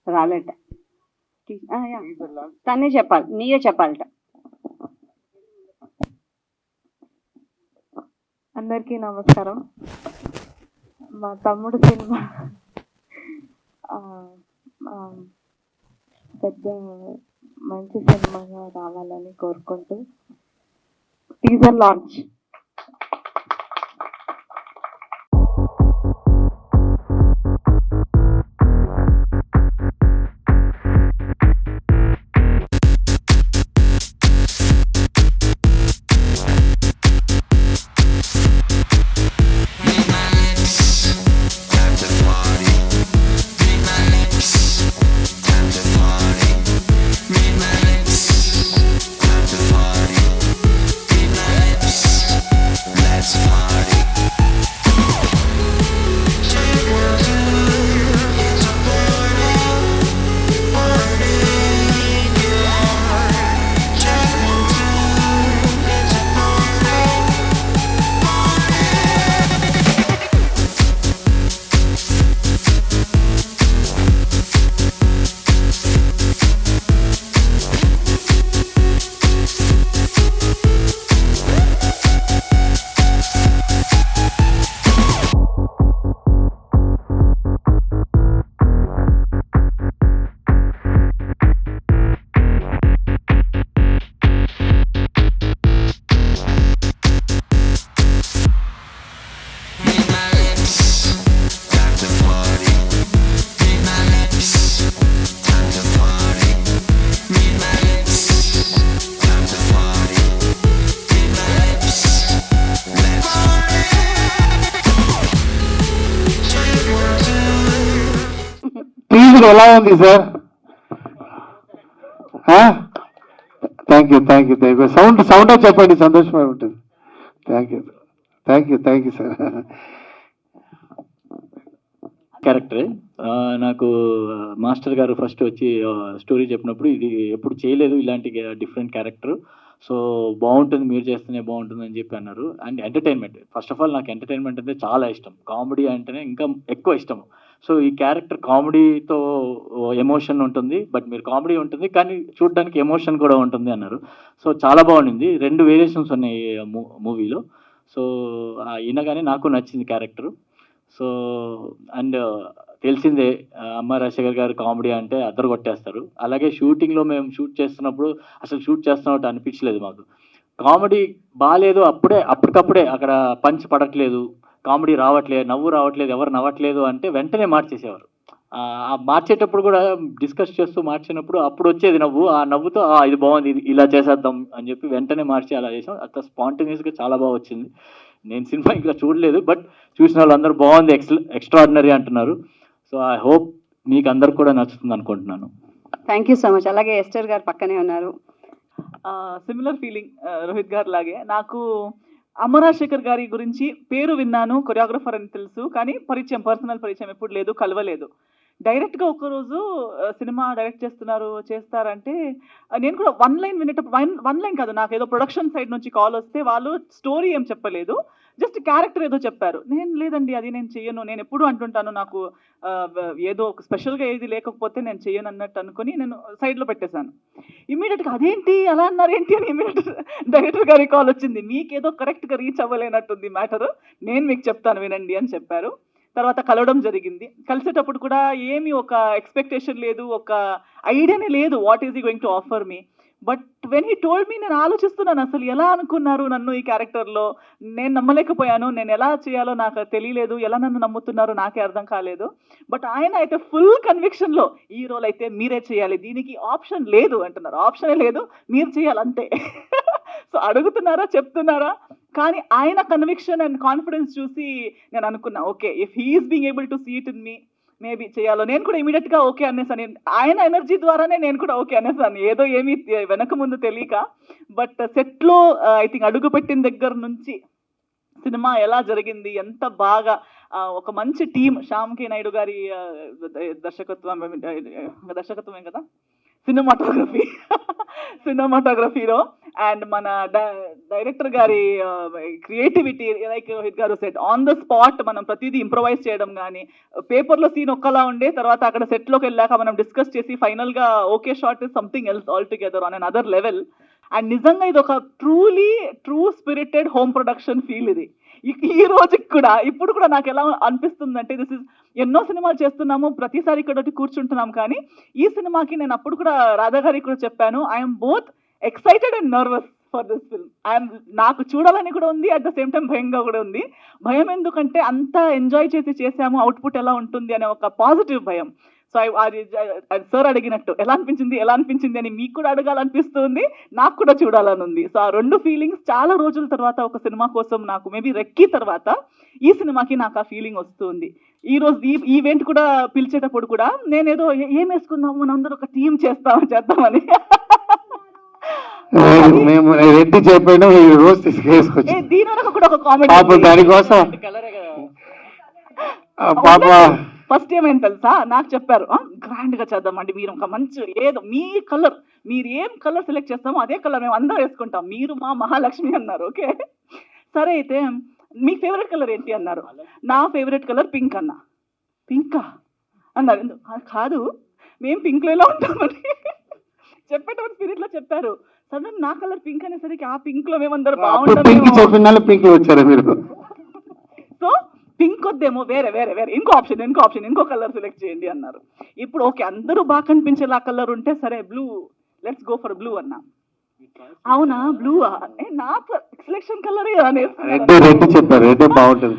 రాలేట. తనే చెప్పాలి, నీయే చెప్పాలట. అందరికీ నమస్కారం. మా తమ్ముడు సినిమా పెద్ద మంచి సినిమాగా రావాలని కోరుకుంటూ టీజర్ లాంచ్. ఎలా ఉంది sir? Thank you thank you thank you. Sound చెప్పండి, సంతోషంగా ఉంటుంది. Thank you thank you thank you sir. క్యారెక్టరే నాకు మాస్టర్ గారు ఫస్ట్ వచ్చి స్టోరీ చెప్పినప్పుడు ఇది ఎప్పుడు చేయలేదు ఇలాంటి డిఫరెంట్ క్యారెక్టర్, సో బాగుంటుంది, మీరు చేస్తేనే బాగుంటుంది అని చెప్పి అన్నారు. And entertainment, first of all నాకు ఎంటర్టైన్మెంట్ అంటే చాలా ఇష్టం, కామెడీ అంటేనే ఇంకా ఎక్కువ ఇష్టం. సో ఈ క్యారెక్టర్ కామెడీతో ఎమోషన్ ఉంటుంది, బట్ మీరు కామెడీ ఉంటుంది కానీ చూడడానికి ఎమోషన్ కూడా ఉంటుంది అన్నారు. సో చాలా బాగుండింది, 2 వేరియేషన్స్ ఉన్నాయి మూవీలో. సో ఈయనగానే నాకు నచ్చింది క్యారెక్టర్. సో అండ్ తెలిసిందే అమ్మ రాజశేఖర్ గారు కామెడీ అంటే అద్దరు కొట్టేస్తారు. అలాగే షూటింగ్లో మేము షూట్ చేస్తున్నప్పుడు అసలు షూట్ చేస్తున్నట్టు అనిపించలేదు మాకు. కామెడీ బాగాలేదు, అప్పటికప్పుడే అక్కడ పంచ్ పడట్లేదు, కామెడీ రావట్లేదు, నవ్వు రావట్లేదు, ఎవరు నవ్వట్లేదు అంటే వెంటనే మార్చేసేవారు. మార్చేటప్పుడు కూడా డిస్కస్ చేస్తూ మార్చినప్పుడు అప్పుడు వచ్చేది నవ్వు, ఆ నవ్వుతో ఇది బాగుంది, ఇది ఇలా చేసేద్దాం అని చెప్పి వెంటనే మార్చి అలా చేసాం. అంత స్పాంటేనియస్గా చాలా బాగా వచ్చింది. నేను సినిమా ఇంకా చూడలేదు, బట్ చూసిన వాళ్ళు అందరూ బాగుంది, ఎక్స్ట్రాడినరీ అంటున్నారు. సో ఐ హోప్ మీకు అందరు కూడా నచ్చుతుంది అనుకుంటున్నాను. Thank you so much. అలాగే ఎస్టర్ గారు పక్కనే ఉన్నారు. సిమిలర్ ఫీలింగ్ రోహిత్ గారు లాగే. నాకు అమరాశేఖర్ గారి గురించి పేరు విన్నాను, కొరియోగ్రఫర్ అని తెలుసు, కానీ పర్సనల్ పరిచయం ఎప్పుడు లేదు, కలవలేదు. డైరెక్ట్గా ఒకరోజు సినిమా డైరెక్ట్ చేస్తారంటే నేను కూడా 1 లైన్ వినేటప్పుడు, 1 లైన్ కాదు, నాకు ఏదో ప్రొడక్షన్ సైడ్ నుంచి కాల్ వస్తే వాళ్ళు స్టోరీ ఏం చెప్పలేదు, జస్ట్ క్యారెక్టర్ ఏదో చెప్పారు. నేను లేదండి అది నేను చెయ్యను, నేను ఎప్పుడు అంటుంటాను నాకు ఏదో ఒక స్పెషల్గా ఏది లేకపోతే నేను చెయ్యను అన్నట్టు అనుకుని నేను సైడ్లో పెట్టేశాను. ఇమీడియట్గా అదేంటి అలా అన్నారు ఏంటి అని ఇమీడియట్ డైరెక్టర్ గారికి కాల్ వచ్చింది, మీకేదో కరెక్ట్గా రీచ్ అవ్వలేనట్టుంది మ్యాటర్, నేను మీకు చెప్తాను వినండి అని చెప్పారు. తర్వాత కలవడం జరిగింది. కలిసేటప్పుడు కూడా ఏమి ఒక ఎక్స్పెక్టేషన్ లేదు, ఒక ఐడియానే లేదు what is he going to offer me. But when he told me, నేను ఆలోచిస్తున్నాను అసలు ఎలా అనుకున్నారు నన్ను ఈ క్యారెక్టర్లో, నేను నమ్మలేకపోయాను, నేను ఎలా చేయాలో నాకు తెలియలేదు, ఎలా నన్ను నమ్ముతున్నారో నాకే అర్థం కాలేదు. బట్ ఆయన అయితే ఫుల్ కన్విక్షన్లో ఈ రోల్ అయితే మీరే చేయాలి, దీనికి ఆప్షన్ లేదు అంటున్నారు. ఆప్షనే లేదు, మీరు చేయాలంతే. సో అడుగుతున్నారా, చెప్తున్నారా, కానీ ఆయన కన్విక్షన్ అండ్ కాన్ఫిడెన్స్ చూసి నేను అనుకున్నా, okay if he's being able to see it in me, maybe చేయాలో. నేను కూడా ఇమీడియట్గా ఓకే అనేసాను, ఆయన ఎనర్జీ ద్వారానే నేను కూడా ఓకే అనేసాను, ఏదో ఏమీ వెనక ముందు తెలియక. బట్ సెట్లో ఐ థింక్ అడుగు పెట్టిన దగ్గర నుంచి సినిమా ఎలా జరిగింది, ఎంత బాగా ఒక మంచి టీం, శ్యామ్ కే నాయుడు గారి దర్శకత్వమే కదా, సినిమాటోగ్రఫీలో అండ్ మన డైరెక్టర్ గారి క్రియేటివిటీ, లైక్ రోహిత్ గారు సెట్ ఆన్ ద స్పాట్ మనం ప్రతిదీ ఇంప్రొవైజ్ చేయడం కానీ, పేపర్లో సీన్ ఒక్కలా ఉండే తర్వాత అక్కడ సెట్లోకి వెళ్ళాక మనం డిస్కస్ చేసి ఫైనల్గా okay shot is something else all together on an other level. And నిజంగా ఇది ఒక true spirited home production feel ఇది. ఈ రోజుకి కూడా ఇప్పుడు కూడా నాకు ఎలా అనిపిస్తుందంటే దిస్ ఇస్ ఎన్నో సినిమాలు చేస్తున్నాము, ప్రతిసారి ఇక్కడ కూర్చుంటున్నాం, కానీ ఈ సినిమాకి నేను అప్పుడు కూడా రాధా గారికి కూడా చెప్పాను, I'm both excited and nervous for this film. నాకు చూడాలని కూడా ఉంది, అట్ ద సేమ్ టైం భయంగా కూడా ఉంది. భయం ఎందుకంటే అంత ఎంజాయ్ చేసాము, అవుట్పుట్ ఎలా ఉంటుంది అనే ఒక పాజిటివ్ భయం. సో సార్ అడిగినట్టు ఎలా అనిపించింది అని మీకు కూడా అడగాలనిపిస్తుంది, నాకు కూడా చూడాలని ఉంది. సో ఆ రెండు ఫీలింగ్స్ చాలా రోజుల తర్వాత ఒక సినిమా కోసం నాకు మేబీ రెక్కి తర్వాత ఈ సినిమాకి నాకు ఆ ఫీలింగ్ వస్తుంది. ఈ రోజు ఈ ఈవెంట్ కూడా పిలిచేటప్పుడు కూడా నేనేదో ఏం వేసుకుందాము మన అందరూ ఒక టీం చేద్దామని మేము రెడ్డి చెప్పినా రోజు తీసుకేసుకొచ్చి దీని వరకు కూడా ఒక కామెడీ దానికోసం పాప ఫస్ట్ ఏమైంది తెలుసా, నాకు చెప్పారు గ్రాండ్ గా చేద్దామండి, మీరు ఒక మంచి ఏదో మీ కలర్, మీరు ఏం కలర్ సెలెక్ట్ చేస్తామో అదే కలర్ మేము అందరూ వేసుకుంటాం, మీరు మా మహాలక్ష్మి అన్నారు. ఓకే సరే అయితే మీ ఫేవరెట్ కలర్ ఏంటి అన్నారు. నా ఫేవరెట్ కలర్ పింక్ అన్నా. పింకా అన్నారు. కాదు మేము పింక్లో ఎలా ఉంటామని చెప్పేటప్పుడు స్పిరిట్ లో చెప్పారు. సడన్ నా కలర్ పింక్ అనేసరికి ఆ పింక్ లో మేమందరూ బాగుంటాం. పింక్ వచ్చారా మీరు? సో పింక్ వద్దేమో, వేరే ఇంకో ఆప్షన్ ఇంకో కలర్ సెలెక్ట్ చేయండి అన్నారు. ఇప్పుడు ఓకే అందరూ బాగా కనిపించేలా కలర్ ఉంటే సరే blue, let's go for blue అన్నా. అవునా బ్లూ, నా సెలెక్షన్ కలర్ రెడ్ చెప్పారు, రెడ్ బాగుంటుంది,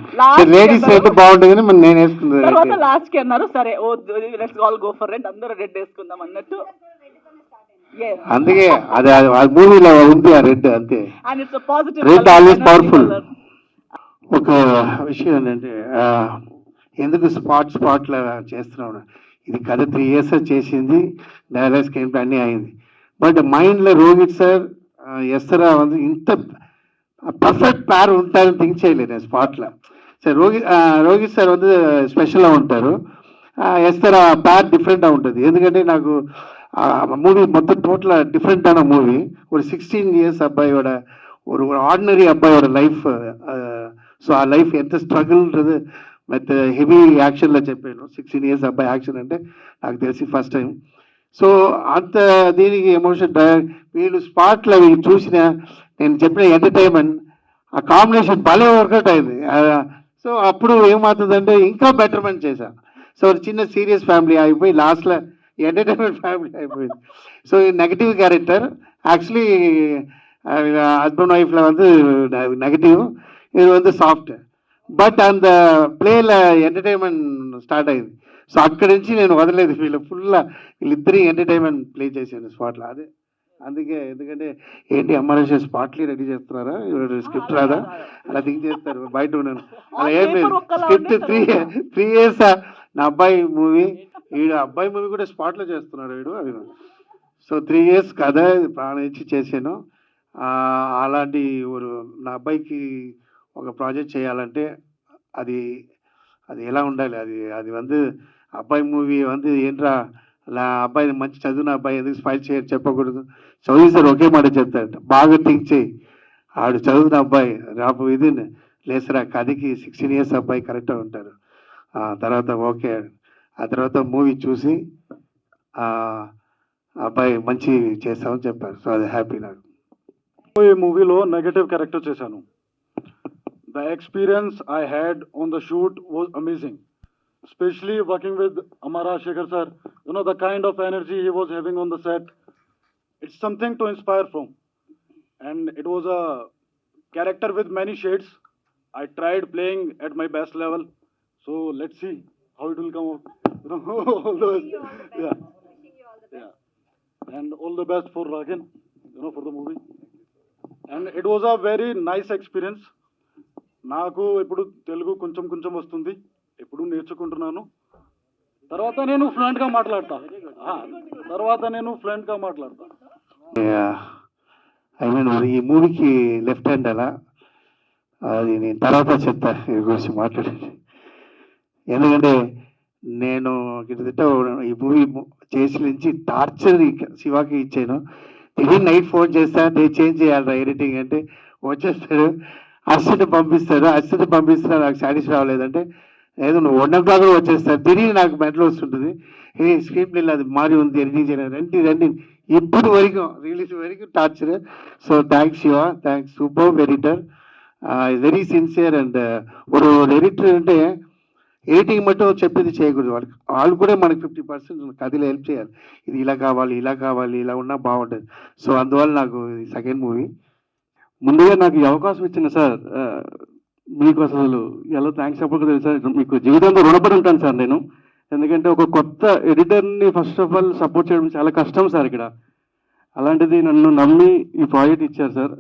లేడీస్ రెడ్ బాగుంటుంది, నేను వేసుకున్నాను. తర్వాత లాస్ట్ కి అన్నారు సరే oh let's all go for red, అందరూ రెడ్ వేసుకుందాం అన్నట్టు. అందుకే అది మూవీలో ఉంది ఆ రెడ్, అంతే. And it's positive, red always powerful. ఒక విషయం ఏంటంటే ఎందుకు స్పాట్ లా చేస్తున్నాడు, ఇది కథ 3 years చేసింది, డైలాగ్ స్క్రీన్ ప్లే అన్నీ అయింది. బట్ మైండ్లో రోహిత్ సార్ ఎస్తరా ఇంత పర్ఫెక్ట్ పేర్ ఉంటారని థింక్ చేయలేదు నేను స్పాట్లో. సరే రోహిత్ సార్ స్పెషల్గా ఉంటారు, ఎస్తరా పేర్ డిఫరెంట్గా ఉంటుంది. ఎందుకంటే నాకు మూవీ మొత్తం టోటల్ డిఫరెంటాன మూవీ. ஒரு 16 years అబ్బాయిயோட ஒரு ஆர்டினரி அப்பாயோட லைஃப். సో ఆ లైఫ్ ఎంత స్ట్రగుల్ன்றது విత్ హెవీ యాక్షన్లో చెప్పాను. 16 years అబ్బాయి యాక్షన్ అంటే నాకు తెలిసి ఫస్ట్ టైం. సో అంత దీనికి ఎమోషన్ వీళ్ళు స్పాట్లో వీళ్ళు చూసిన నేను చెప్పిన ఎంటర్టైన్మెంట్, ఆ కాంబినేషన్ భలే వర్కౌట్ అయింది. సో అప్పుడు ఏమవుతుందంటే ఇంకా బెటర్మెంట్ చేశాను. సో చిన్న సీరియస్ ఫ్యామిలీ అయిపోయి లాస్ట్లో ఎంటర్టైన్మెంట్ ఫ్యామిలీ అయిపోయింది. So negative character actually husband వైఫ్లో నెగటివ్, இது సాఫ్ట్. బట్ అంత ప్లేలో ఎంటర్టైన్మెంట్ స్టార్ట్ అయింది. సో అక్కడి నుంచి నేను వదలేదు, వీళ్ళిద్దరి ఎంటర్టైన్మెంట్ ప్లే చేశాను స్పాట్లో. అదే అందుకే, ఎందుకంటే ఏంటి అమ్మాయి స్పాట్లీ రెడీ చేస్తున్నారా, స్క్రిప్ట్ రాదా అలా థింక్ చేస్తారు, బయట ఉన్నాను అలా ఏం లేదు. స్క్రిప్ట్ 3 years నా అబ్బాయి మూవీ, వీడు అబ్బాయి మూవీ కూడా స్పాట్లో చేస్తున్నాడు వీడు అది. సో 3 years కథ ప్రాణం ఇచ్చి చేశాను. అలాంటి నా అబ్బాయికి ఒక ప్రాజెక్ట్ చేయాలంటే అది ఎలా ఉండాలి, అది అబ్బాయి మూవీ ఏంట్రా అలా అబ్బాయి మంచి చదువున అబ్బాయి ఎందుకు స్పైల్ చెప్పకూడదు, చదువు సార్ ఒకే మాట చెప్తాడట, బాగా థింక్ చేయి, ఆడు చదువున అబ్బాయి రాబో ఇది లేసరా కథకి 16 years అబ్బాయి కరెక్ట్గా ఉంటారు. తర్వాత ఓకే, ఆ తర్వాత మూవీ చూసి అబ్బాయి మంచి చేస్తామని చెప్పారు. సో అది హ్యాపీ నాకు. ఈ మూవీలో నెగటివ్ క్యారెక్టర్ చేశాను. The experience I had on the shoot was amazing, especially working with Amara Shekhar sir. You know, the kind of energy he was having on the set, it's something to inspire from. And it was a character with many shades. I tried playing at my best level. So let's see how it will come out. You know, all the best. Yeah. And all the best for Ragan, you know, for the movie. And it was a very nice experience. నాకు ఇప్పుడు తెలుగు కొంచెం వస్తుంది, ఇప్పుడు నేర్చుకుంటున్నాను. తర్వాత నేను ఫ్లూయెంట్గా మాట్లాడతా. I mean ఈ మూవీకి లెఫ్ట్ హ్యాండ్ అలా, అది నేను తర్వాత చెప్తా ఈ గురించి మాట్లాడేది. ఎందుకంటే నేను గిట్టదిట్ట ఈ మూవీ చేసి నుంచి టార్చర్ శివాకి ఇచ్చాను. తిరిగి నైట్ ఫోన్ చేస్తా, నేను చేంజ్ చేయాలి ఎడిటింగ్ అంటే వచ్చేస్తాడు, అసిస్టెంట్ పంపిస్తున్నా, నాకు సాటిస్ఫై అవ్వలేదంటే ఏదో నువ్వు 1 o'clock వచ్చేస్తాను. తిరిగి నాకు మెంటల్ వస్తుంటుంది, ఏ స్క్రీన్ ప్లే అది మారి ఉంది, ఎడిటింగ్ చేయడం రండి ఇప్పుడు వరకు రిలీజ్ వరకు torture. So thanks Shiva, thanks, super editor, very sincere. And ఒక ఎడిటర్ అంటే ఎడిటింగ్ మట్టు చెప్పింది చేయకూడదు, వాళ్ళు కూడా మనకి 50% కథలో హెల్ప్ చేయాలి. ఇది ఇలా కావాలి, ఇలా ఉన్నా బాగుంటుంది. సో అందువల్ల నాకు సెకండ్ మూవీ. ముందుగా నాకు ఈ అవకాశం ఇచ్చిన సార్ మీకు అసలు ఎలా థ్యాంక్స్ చెప్పకూడదు సార్. మీకు జీవితంలో రుణపడి ఉంటాను సార్ నేను. ఎందుకంటే ఒక కొత్త ఎడిటర్ని ఫస్ట్ ఆఫ్ ఆల్ సపోర్ట్ చేయడం చాలా కష్టం సార్ ఇక్కడ. అలాంటిది నన్ను నమ్మి ఈ ప్రాజెక్ట్ ఇచ్చారు sir.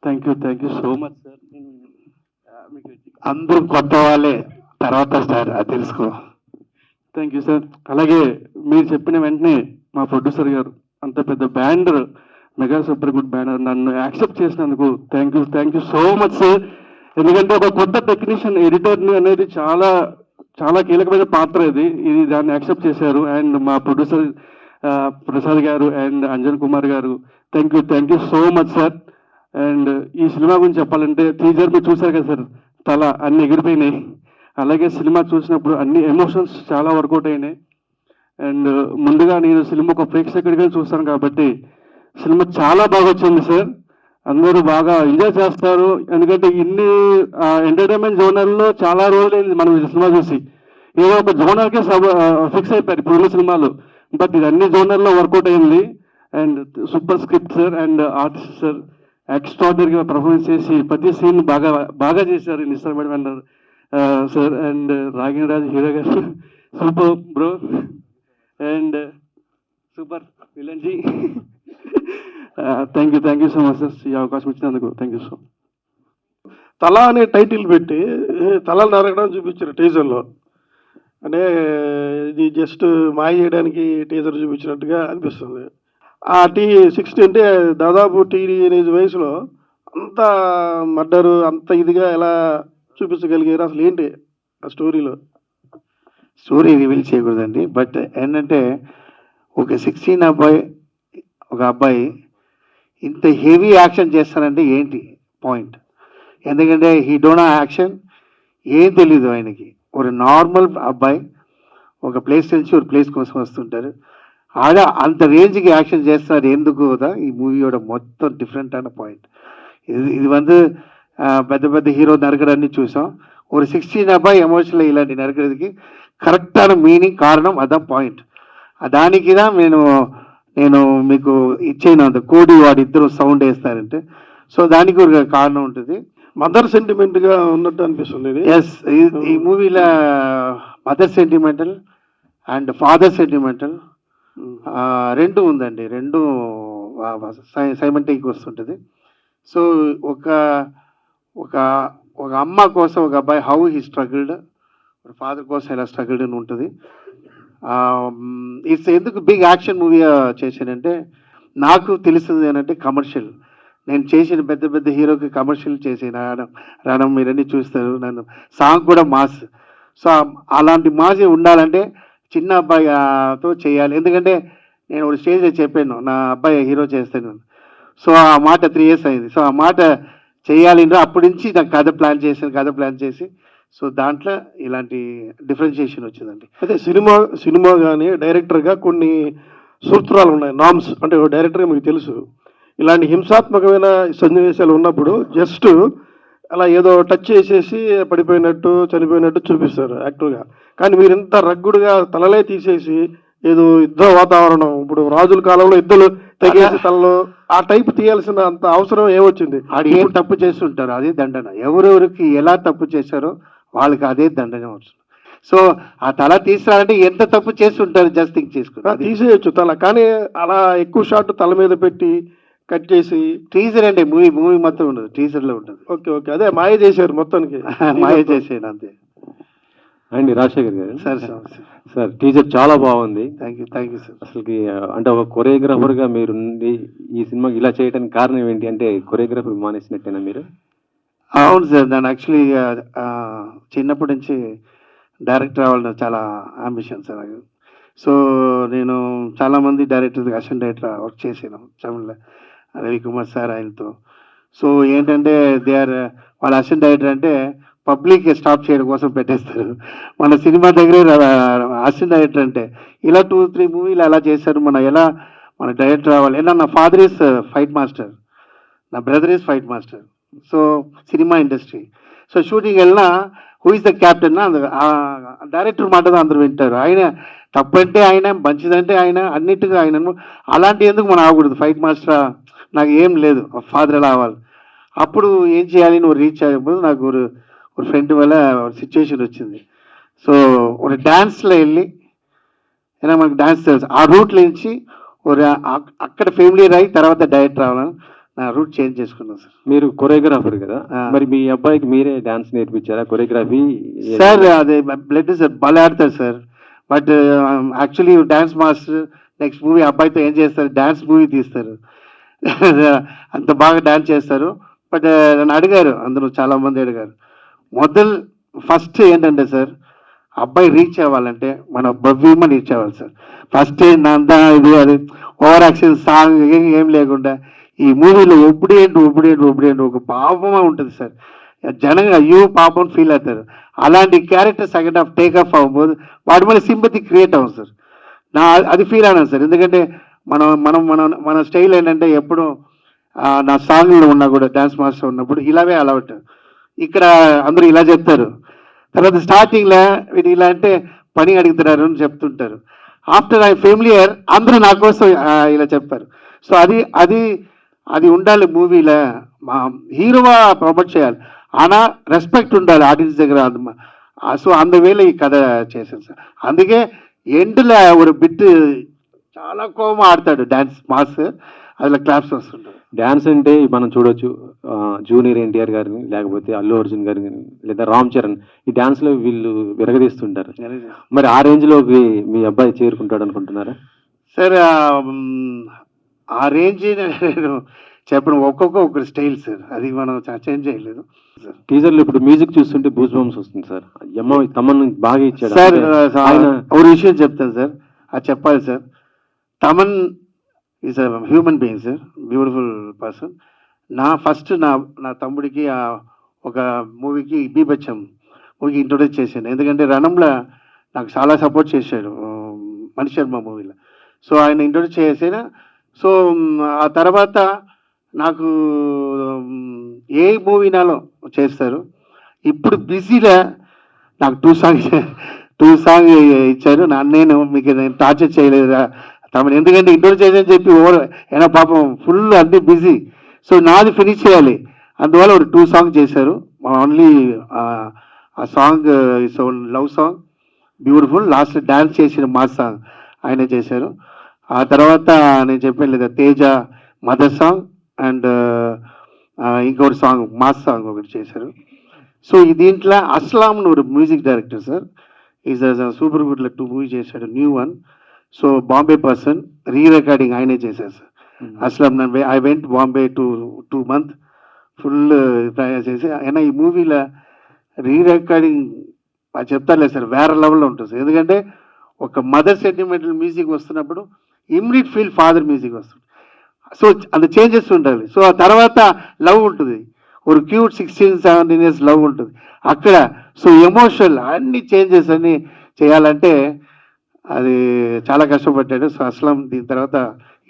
Thank you so much sir. అందరూ కొత్త వాళ్ళే, తర్వాత సార్ అది తెలుసుకో. Thank you sir. అలాగే మీరు చెప్పిన వెంటనే మా ప్రొడ్యూసర్ గారు, అంత పెద్ద banner, mega super good banner, నన్ను యాక్సెప్ట్ చేసినందుకు thank you so much sir. ఎందుకంటే ఒక కొత్త టెక్నీషియన్ ఎడిటర్ని అనేది చాలా చాలా కీలకమైన పాత్ర ఇది దాన్ని యాక్సెప్ట్ చేశారు. అండ్ మా ప్రొడ్యూసర్ ప్రసాద్ గారు అండ్ అంజన్ కుమార్ గారు, thank you so much sir. And ఈ సినిమా గురించి చెప్పాలంటే టీజర్ మీరు చూశారు కదా సార్, తల అన్ని ఎగిరిపోయినాయి. అలాగే సినిమా చూసినప్పుడు అన్ని ఎమోషన్స్ చాలా వర్కౌట్ అయినాయి. అండ్ ముందుగా నేను సినిమా ఒక ప్రేక్షకుడిగా చూస్తాను కాబట్టి సినిమా చాలా బాగా వచ్చింది సార్. అందరూ బాగా ఎంజాయ్ చేస్తారు. ఎందుకంటే ఇన్ని ఎంటర్టైన్మెంట్ జోనర్లో చాలా రోజులైంది మనం ఈ సినిమా చూసి. ఏదో ఒక జోనర్కే ఫిక్స్ అయిపోయారు ఇప్పుడున్న సినిమాలు, బట్ ఇది అన్ని జోనర్లో వర్కౌట్ అయింది. And super script sir and artist sir ఎక్స్ట్రాడినరీగా పర్ఫార్మెన్స్ చేసి ప్రతి సీన్ బాగా చేశారు నిశ్చర్ madam and sir. And Ragini Raju hero గారు super bro. And super villain ji, thank you so much sir ఈ అవకాశం ఇచ్చినందుకు. Thank you so. తల అనే టైటిల్ పెట్టి తలలు నరకడం చూపించారు టీజర్లో. అంటే ఇది జస్ట్ మాయ చేయడానికి టీజర్ చూపించినట్టుగా అనిపిస్తుంది. ఆ 60 అంటే దాదాపు టీనేజ్ వయసులో అంత మర్డరు అంత ఇదిగా ఎలా చూపించగలిగారు, అసలు ఏంటి ఆ స్టోరీలో? స్టోరీ రివీల్ చేయకూడదండి, బట్ ఏంటంటే ఒక 16 అబ్బాయి, ఒక అబ్బాయి ఇంత హెవీ యాక్షన్ చేస్తానంటే ఏంటి పాయింట్? ఎందుకంటే హీ డోంట్ నో యాక్షన్, ఏం తెలీదు ఆయనకి. ఒక నార్మల్ అబ్బాయి ఒక ప్లేస్ నుంచి ఒక ప్లేస్ కోసం వస్తుంటారు, ఆడ అంత రేంజ్కి యాక్షన్ చేస్తున్నారు ఎందుకు కదా. ఈ మూవీயோட మొత్తం డిఫరెంట్ అయిన పాయింట్ ఇది வந்து పెద్ద హీరో నరకడాన్ని చూసాం. ఒక 16 అబ్బాయి ఎమోషనల్ ఇలాంటి నరకడానికి కరెక్టాன మీనింగ్ కారణం అదా పాయింట్. దానికి నేను మీకు ఇచ్చేను అంత కోడి వాడిద్దరు సౌండ్ వేస్తారంటే, సో దానికి ఒక కారణం ఉంటుంది. మదర్ సెంటిమెంట్గా ఉన్నట్టు అనిపిస్తుంది ఇది. ఎస్, ఈ మూవీలో mother sentimental and father sentimental రెండు ఉందండి, రెండు సైమంటిక్ వస్తుంటుంది. సో ఒక అమ్మ కోసం ఒక అబ్బాయి హౌ హీ స్ట్రగుల్డ్, ఫాదర్ కోసం ఎలా స్ట్రగుల్డ్ అని ఉంటుంది. ఇట్స్ ఎందుకు బిగ్ యాక్షన్ మూవీ చేశానంటే, నాకు తెలిసింది ఏంటంటే కమర్షియల్. నేను చేసిన పెద్ద హీరోకి కమర్షియల్ చేసి రావడం మీరన్నీ చూస్తారు. నన్ను సాంగ్ కూడా మాస్. సో అలాంటి మాస్ ఉండాలంటే చిన్న అబ్బాయితో చేయాలి. ఎందుకంటే నేను ఒక స్టేజ్లో చెప్పాను నా అబ్బాయి హీరో చేస్తాను. సో ఆ మాట 3 years అయింది. సో ఆ మాట చేయాలి, అప్పటి నుంచి నాకు కథ ప్లాన్ చేసి సో దాంట్లో ఇలాంటి డిఫరెన్షియేషన్ వచ్చిందండి. అయితే సినిమా కానీ డైరెక్టర్గా కొన్ని సూత్రాలు ఉన్నాయి, నామ్స్. అంటే డైరెక్టర్గా మీకు తెలుసు, ఇలాంటి హింసాత్మకమైన సన్నివేశాలు ఉన్నప్పుడు జస్ట్ అలా ఏదో టచ్ చేసేసి పడిపోయినట్టు చనిపోయినట్టు చూపిస్తారు యాక్టర్గా. కానీ మీరు ఇంత రగ్గుడుగా తలలే తీసేసి ఏదో యుద్ధ వాతావరణం, ఇప్పుడు రాజుల కాలంలో యుద్ధాలు తగ్గేసి తలలో ఆ టైప్ తీయాల్సిన అంత అవసరం ఏమొచ్చింది? ఆడు ఏం తప్పు చేస్తుంటారో అదే దండన, ఎవరెవరికి ఎలా తప్పు చేశారో వాళ్ళకి అదే దండన వస్తుంది. సో ఆ తల తీసుకురాలంటే ఎంత తప్పు చేస్తుంటారు జస్ట్ థింక్ చేసుకుంటారు. తీసేయచ్చు తల, కానీ అలా ఎక్కువ షాట్ తల మీద పెట్టి కట్ చేసి టీజర్ అంటే మూవీ మొత్తం ఉండదు, టీజర్లో ఉంటుంది. ఓకే అదే మాయ చేశారు మొత్తానికి. మాయ చేసేయండి అంతే అండి. రాజశేఖర్ గారు సార్ టీజర్ చాలా బాగుంది. Thank you sir. అసలుకి అంటే ఒక కొరియోగ్రాఫర్గా మీరు ఈ సినిమాకి ఇలా చేయడానికి కారణం ఏంటి? అంటే కొరియోగ్రాఫర్ మానేసినట్టేనా మీరు? అవును సార్, నేను యాక్చువల్లీ చిన్నప్పటి నుంచి డైరెక్టర్ అవ్వాలని చాలా అంబిషన్ సార్ నాకు. సో నేను చాలామంది డైరెక్టర్ అసిస్టెంట్ డైరెక్టర్ వర్క్ చేశాను తమిళ్లో, రవికుమార్ సార్ ఆయనతో. సో ఏంటంటే దే ఆర్ వాళ్ళ అసిస్టెంట్ డైరెక్టర్ అంటే పబ్లిక్ స్టాప్ చేయడం కోసం పెట్టేస్తారు. మన సినిమా దగ్గర అసిస్టెంట్ డైరెక్టర్ అంటే ఇలా 2-3 మూవీలు అలా చేశారు. మన డైరెక్టర్ అవ్వాలి. ఏనా నా ఫాదర్ ఈస్ ఫైట్ మాస్టర్, నా brother is fight master. So cinema industry. So shooting వెళ్ళినా who is the captain director మాట అందరూ వింటారు. ఆయన తప్పంటే ఆయన, మంచిదంటే ఆయన, అన్నిటిగా ఆయన. అలాంటి ఎందుకు మనం ఆగకూడదు? ఫైట్ మాస్టర్ నాకు ఏం లేదు, ఫాదర్ ఎలా అవ్వాలి. అప్పుడు ఏం చేయాలి, నువ్వు రీచ్ అయ్యేప్పుడు నాకు ఒక ఫ్రెండ్ వల్ల సిచ్యువేషన్ వచ్చింది. సో ఒక డ్యాన్స్లో వెళ్ళి, ఏనా మనకు డ్యాన్స్ తెలుసు, ఆ రూట్లో నుంచి అక్కడ ఫెమిలియర్ అయ్యి తర్వాత డైరెక్టర్ రావాలని నా రూట్ చేంజ్ చేసుకున్నాను సార్. మీరు కొరియోగ్రాఫర్ కదా, మరి మీ అబ్బాయికి మీరే డాన్స్ నేర్పించారా? కొరియోగ్రఫీ సార్ అదే బ్లడ్ సార్ భలే ఆడతారు sir. But actually dance master next movie అబ్బాయితో ఏం చేస్తారు, డ్యాన్స్ మూవీ తీస్తారు. అంత బాగా డ్యాన్స్ చేస్తారు. బట్ నన్ను అడిగారు, అందరూ చాలామంది అడిగారు. ఫస్ట్ ఏంటంటే సార్, అబ్బాయి రీచ్ అవ్వాలంటే మన భవ్యమని రీచ్ అవ్వాలి సార్. ఫస్ట్ అంతా ఇది అది ఓవర్ యాక్షన్ సాంగ్ ఏం లేకుండా ఈ మూవీలో ఒప్పుడేంటి ఒక పాపమా ఉంటుంది సార్. జనంగా అయ్యో పాపం ఫీల్ అవుతారు. అలాంటి character second half take off అవ్వబోదు వాడి మీద సింపతి క్రియేట్ అవ్వదు సార్. అది ఫీల్ అయినా సార్. ఎందుకంటే మనం మనం మన మన స్టైల్ ఏంటంటే ఎప్పుడు నా సాంగ్లో ఉన్నా కూడా డ్యాన్స్ మాస్టర్ ఉన్నప్పుడు ఇలాగే అలవాటు. ఇక్కడ అందరూ ఇలా చెప్తారు, తర్వాత స్టార్టింగ్లో వీడు ఇలా అంటే పని అడుగుతున్నారు అని చెప్తుంటారు. ఆఫ్టర్ ఐ ఫెమిలియర్ అందరూ నా కోసం ఇలా చెప్పారు. సో అది ఉండాలి మూవీలో. మా హీరోవా ప్రమోట్ చేయాలి, ఆనా రెస్పెక్ట్ ఉండాలి ఆడియన్స్ దగ్గర. సో అందువేళ ఈ కథ చేశాను సార్. అందుకే ఎండ్లో ఒక బిట్ చాలా కోపం ఆడతాడు డ్యాన్స్ మాస్, అందులో క్లాప్స్ వస్తుంటారు. డ్యాన్స్ అంటే మనం చూడొచ్చు, జూనియర్ ఎన్టీఆర్ గారిని, లేకపోతే అల్లు అర్జున్ గారిని, లేదా రామ్ చరణ్, ఈ డ్యాన్స్లో వీళ్ళు విరగదీస్తుంటారు. మరి ఆ రేంజ్లోకి మీ అబ్బాయి చేరుకుంటాడు అనుకుంటున్నారా? సార్ ఆ రేంజ్ నేను చెప్పడం ఒక్కొక్కరు స్టైల్ సార్, అది మనం చేంజ్ చేయలేదు సార్. టీజర్లో ఇప్పుడు మ్యూజిక్ చూస్తుంటే బూస్ బంప్స్ వస్తుంది సార్. అమ్మ తమన్ బాగా ఇచ్చాడు సార్. ఆయన ఒక విషయం చెప్తాను సార్, అది చెప్పాలి sir. Thaman is a human being sir, beautiful person. నా తమ్ముడికి ఒక మూవీకి బీభత్సం మూవీకి ఇంట్రొడ్యూస్ చేశాను. ఎందుకంటే రణంలో నాకు చాలా సపోర్ట్ చేశాడు మణి శర్మ మూవీలో. సో ఆయన ఇంట్రొడ్యూస్ చేసాను. సో ఆ తర్వాత నాకు ఏ మూవీనాలో చేస్తారు. ఇప్పుడు బిజీలో నాకు టూ సాంగ్ ఇచ్చారు. నేను మీకు టార్చర్ చేయలేదా తమను, ఎందుకంటే ఇంట్రొడ్యూస్ చేసాను చెప్పి అయినా పాపం ఫుల్ అన్ని బిజీ. సో నాది ఫినిష్ చేయాలి, అందువల్ల ఒక 2 సాంగ్ చేశారు. ఓన్లీ ఆ song is love song, beautiful. Last dance చేసిన మాస్ సాంగ్ ఆయనే చేశారు. ఆ తర్వాత నేను చెప్పాను లేదా తేజ మదర్ సాంగ్ అండ్ ఇంకొకటి సాంగ్ మాస్ సాంగ్ ఒకటి చేశారు. సో దీంట్లో Aslam Noor music director sir, is super గుడ్లో 2 మూవీ చేశాడు, new one. So Bombay person, recording ఆయనే చేశారు sir. Aslam I went Bombay 2 months full ప్రయాణం చేసి. అయినా ఈ మూవీలో రికార్డింగ్ చెప్తారులే సార్, వేరే లెవెల్లో ఉంటుంది సార్. ఎందుకంటే ఒక మదర్ సెంటిమెంటల్ మ్యూజిక్ వస్తున్నప్పుడు ఇమ్మీడియట్ ఫీల్ ఫాదర్ మ్యూజిక్ వస్తుంది. సో అది చేంజెస్ ఉండాలి. సో ఆ తర్వాత లవ్ ఉంటుంది, ఒక క్యూట్ 16-17 years లవ్ ఉంటుంది అక్కడ. సో ఎమోషనల్ అన్ని చేంజెస్ అన్ని చేయాలంటే అది చాలా కష్టపడ్డాడు. సో అస్లాం దీని తర్వాత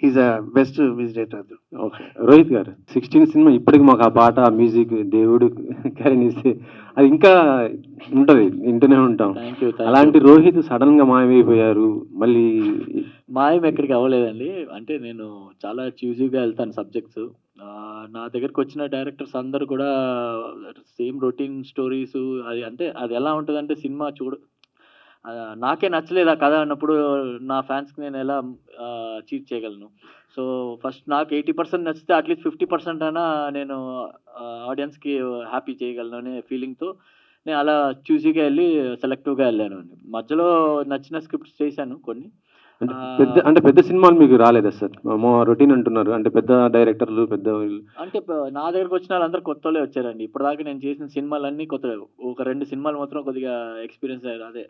is a best music director. Okay, Rohit గారు 16 సినిమా ఇప్పటికి మాకు ఆ పాట, ఆ మ్యూజిక్ దేవుడు కరణిస్తే అది ఇంకా ఉంటుంది, వింటూనే ఉంటాం. Thank you. అలాంటి రోహిత్ సడన్ గా మాయమైపోయారు. మళ్ళీ మాయం ఎక్కడికి అవ్వలేదండి. అంటే నేను చాలా చూజీగా వెళ్తాను సబ్జెక్ట్స్. నా దగ్గరికి వచ్చిన డైరెక్టర్స్ అందరూ కూడా సేమ్ రొటీన్ స్టోరీస్. అది అంటే అది ఎలా ఉంటుందంటే సినిమా నాకే నచ్చలేదు ఆ కథ అన్నప్పుడు నా ఫ్యాన్స్కి నేను ఎలా చీట్ చేయగలను. సో ఫస్ట్ నాకు 80% నచ్చితే అట్లీస్ట్ 50% అయినా నేను ఆడియన్స్కి హ్యాపీ చేయగలను అనే ఫీలింగ్తో నేను అలా చూసీగా వెళ్ళి సెలెక్టివ్గా వెళ్ళాను అండి. మధ్యలో నచ్చిన స్క్రిప్ట్స్ చేశాను కొన్ని, అంటే పెద్ద సినిమాలు మీకు రాలేదా సార్? రొటీన్ అంటున్నారు, అంటే పెద్ద డైరెక్టర్లు పెద్ద అంటే నా దగ్గరకు వచ్చిన వాళ్ళందరూ కొత్త వాళ్ళే వచ్చారండి. ఇప్పటిదాకా నేను చేసిన సినిమాలన్నీ కొత్త. ఒక 2 సినిమాలు మాత్రం కొద్దిగా ఎక్స్పీరియన్స్ అదే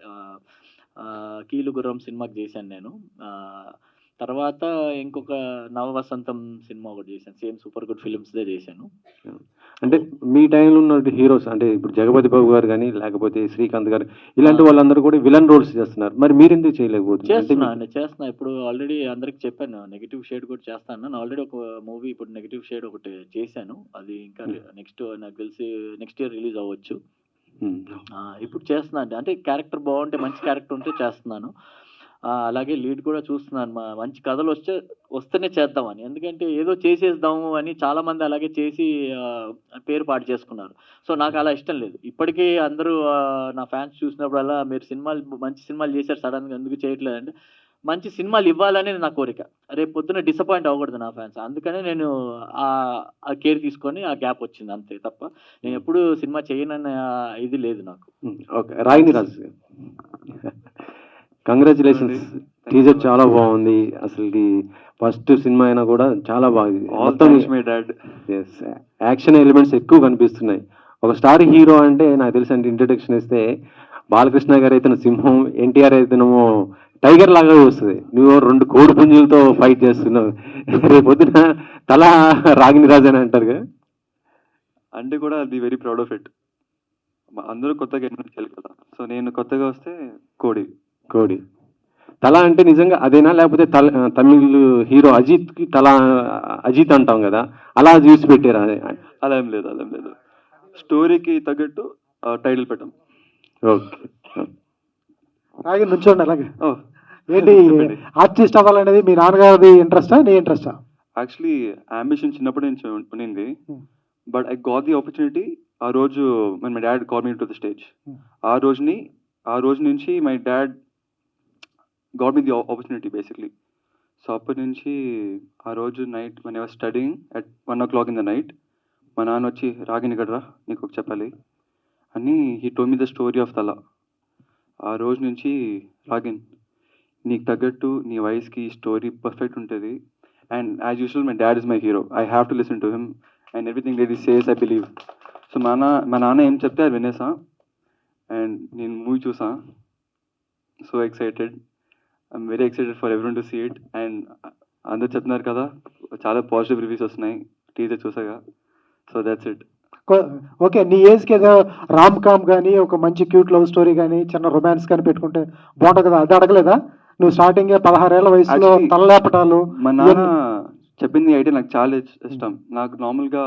కీలు గుర్రం సినిమాకి చేశాను నేను. తర్వాత ఇంకొక నవవసంతం సినిమా ఒకటి చేశాను, సేమ్ సూపర్ గుడ్ ఫిలిమ్స్దే చేశాను. అంటే మీ టైంలో ఉన్న హీరోస్ అంటే ఇప్పుడు జగపతి బాబు గారు కానీ లేకపోతే శ్రీకాంత్ గారు ఇలాంటి వాళ్ళందరూ కూడా విలన్ రోల్స్ చేస్తున్నారు, మరి మీరు ఎందుకు చేయలేకపోతున్నారు? చేస్తున్నా ఇప్పుడు ఆల్రెడీ అందరికి చెప్పాను, నెగిటివ్ షేడ్ కూడా చేస్తాను. నేను ఆల్రెడీ ఒక మూవీ ఇప్పుడు నెగిటివ్ షేడ్ ఒకటి చేశాను, అది ఇంకా నెక్స్ట్ నాకు తెలిసి నెక్స్ట్ ఇయర్ రిలీజ్ అవ్వచ్చు. ఇప్పుడు చేస్తున్నాను, అంటే క్యారెక్టర్ బాగుంటే మంచి క్యారెక్టర్ ఉంటే చేస్తున్నాను. అలాగే లీడ్ కూడా చూస్తున్నాను, మంచి కథలు వస్తేనే చేద్దామని. ఎందుకంటే ఏదో చేసేద్దాము అని చాలామంది అలాగే చేసి పేరు పాటు చేసుకున్నారు. సో నాకు అలా ఇష్టం లేదు. ఇప్పటికీ అందరూ నా ఫ్యాన్స్ చూసినప్పుడల్లా మీరు మంచి సినిమాలు చేశారు, సడన్గా ఎందుకు చేయట్లేదు అంటే, మంచి సినిమాలు ఇవ్వాలని నా కోరిక. రేపు పొద్దున డిసప్పాయింట్ అవ్వకూడదు నా ఫ్యాన్స్, అందుకనే నేను ఆ కేర్ తీసుకొని ఆ గ్యాప్ వచ్చింది అంతే తప్ప నేను ఎప్పుడు సినిమా చేయనన్న ఇది లేదు నాకు. ఓకే, రాయిని రాజు గారు కంగ్రాచులేషన్స్. టీజర్ చాలా బాగుంది, అసలు ఫస్ట్ సినిమా అయినా కూడా చాలా బాగుంది. యాక్షన్ ఎలిమెంట్స్ ఎక్కువ కనిపిస్తున్నాయి. ఒక స్టార్ హీరో అంటే నాకు తెలిసి అంటే ఇంట్రడక్షన్ ఇస్తే బాలకృష్ణ గారు అయితే సింహం, ఎన్టీఆర్ అయితేనేమో టైగర్ లాగా వస్తుంది. నువ్వు 2 కోడి పుంజులతో ఫైట్ చేస్తున్నావు, రేపొద్దున తల రాగిని రాజు అని అంటారు కదా. అంటే కూడా అది వెరీ ప్రౌడ్ ఆఫ్ ఇట్. అందరూ కొత్తగా ఎన్నో చేయాలి కదా, సో నేను కొత్తగా వస్తే కోడి తల అంటే నిజంగా అదేనా, లేకపోతే తమిళ్ హీరో అజిత్కి అజిత్ అంటాం కదా, అలా చూసి పెట్టారా? అలా ఏం లేదు, స్టోరీకి తగ్గట్టు టైటిల్ పెట్టాం. ఓకే, అలాగే నుంచోండి. అలాగే ఏంటి ఆర్టిస్ట్ అవ్వాలనేది మీ నాన్నగారిది ఇంట్రెస్టా, నీ ఇంట్రెస్టా? యాక్చువల్లీ అంబిషన్ చిన్నప్పటి నుంచి ఉన్నింది, but I got the opportunity. ఆ రోజు my dad call me to the stage. ఆ రోజు నుంచి my dad got me the opportunity basically. So అప్పటి నుంచి ఆ రోజు night when I was studying at 1 o'clock in the night, మా నాన్న వచ్చి రాగిని గడ్రా నీకు ఒక చెప్పాలి అని he told me the story of తల. ఆ రోజు నుంచి రాగిన్ నీకు తగ్గట్టు నీ వయసుకి ఈ స్టోరీ పర్ఫెక్ట్ ఉంటుంది, and as usual my dad is my hero, I have to listen to him and everything that he says I believe. So మా నాన్న ఏం చెప్తే అది వినేసా, అండ్ నేను మూవీ చూసా. So excited, I'm very excited for everyone to see it. And అందరు చెప్తున్నారు కదా, చాలా పాజిటివ్ రివ్యూస్ వస్తున్నాయి టీజర్ చూసాగా. So that's it. ఓకే, నీ ఏజ్కి ఏదో రామ్ కామ్ కానీ ఒక మంచి క్యూట్ లవ్ స్టోరీ కానీ చిన్న రొమాన్స్ కానీ పెట్టుకుంటే బాగుంటుంది కదా, అది అడగలేదా నువ్వు? స్టార్టింగ్ 16 ఏళ్ల వయసులో తలలేపటాలు. మా నాన్న చెప్పింది అయితే నాకు చాలా ఇష్టం. నాకు నార్మల్గా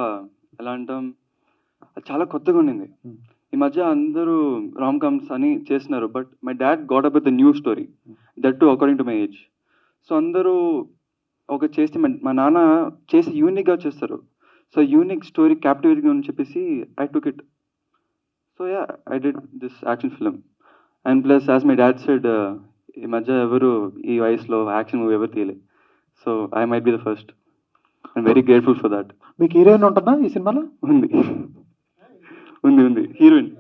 ఎలా అంటాం, చాలా కొత్తగా ఉండింది. ఈ మధ్య అందరూ రామ్ కామ్స్ అని చేస్తున్నారు, but my dad got up with the new story, that to according to my age. So అందరూ ఒక చేస్తే మా నాన్న చేసి యూనిక్గా చేస్తారు. సో యూనిక్ స్టోరీ క్యాప్టివేటింగ్ అని చెప్పేసి I took it. So yeah, I did this action film. And plus as my dad said, ఈ మధ్య ఎవరు ఈ వయసులో యాక్షన్ మూవీ ఎవరు తీయలే. So I might be the first. I'm very grateful for that. మీకు హీరోయిన్ ఉంటుందా ఈ సినిమాలో? ఉంది హీరోయిన్.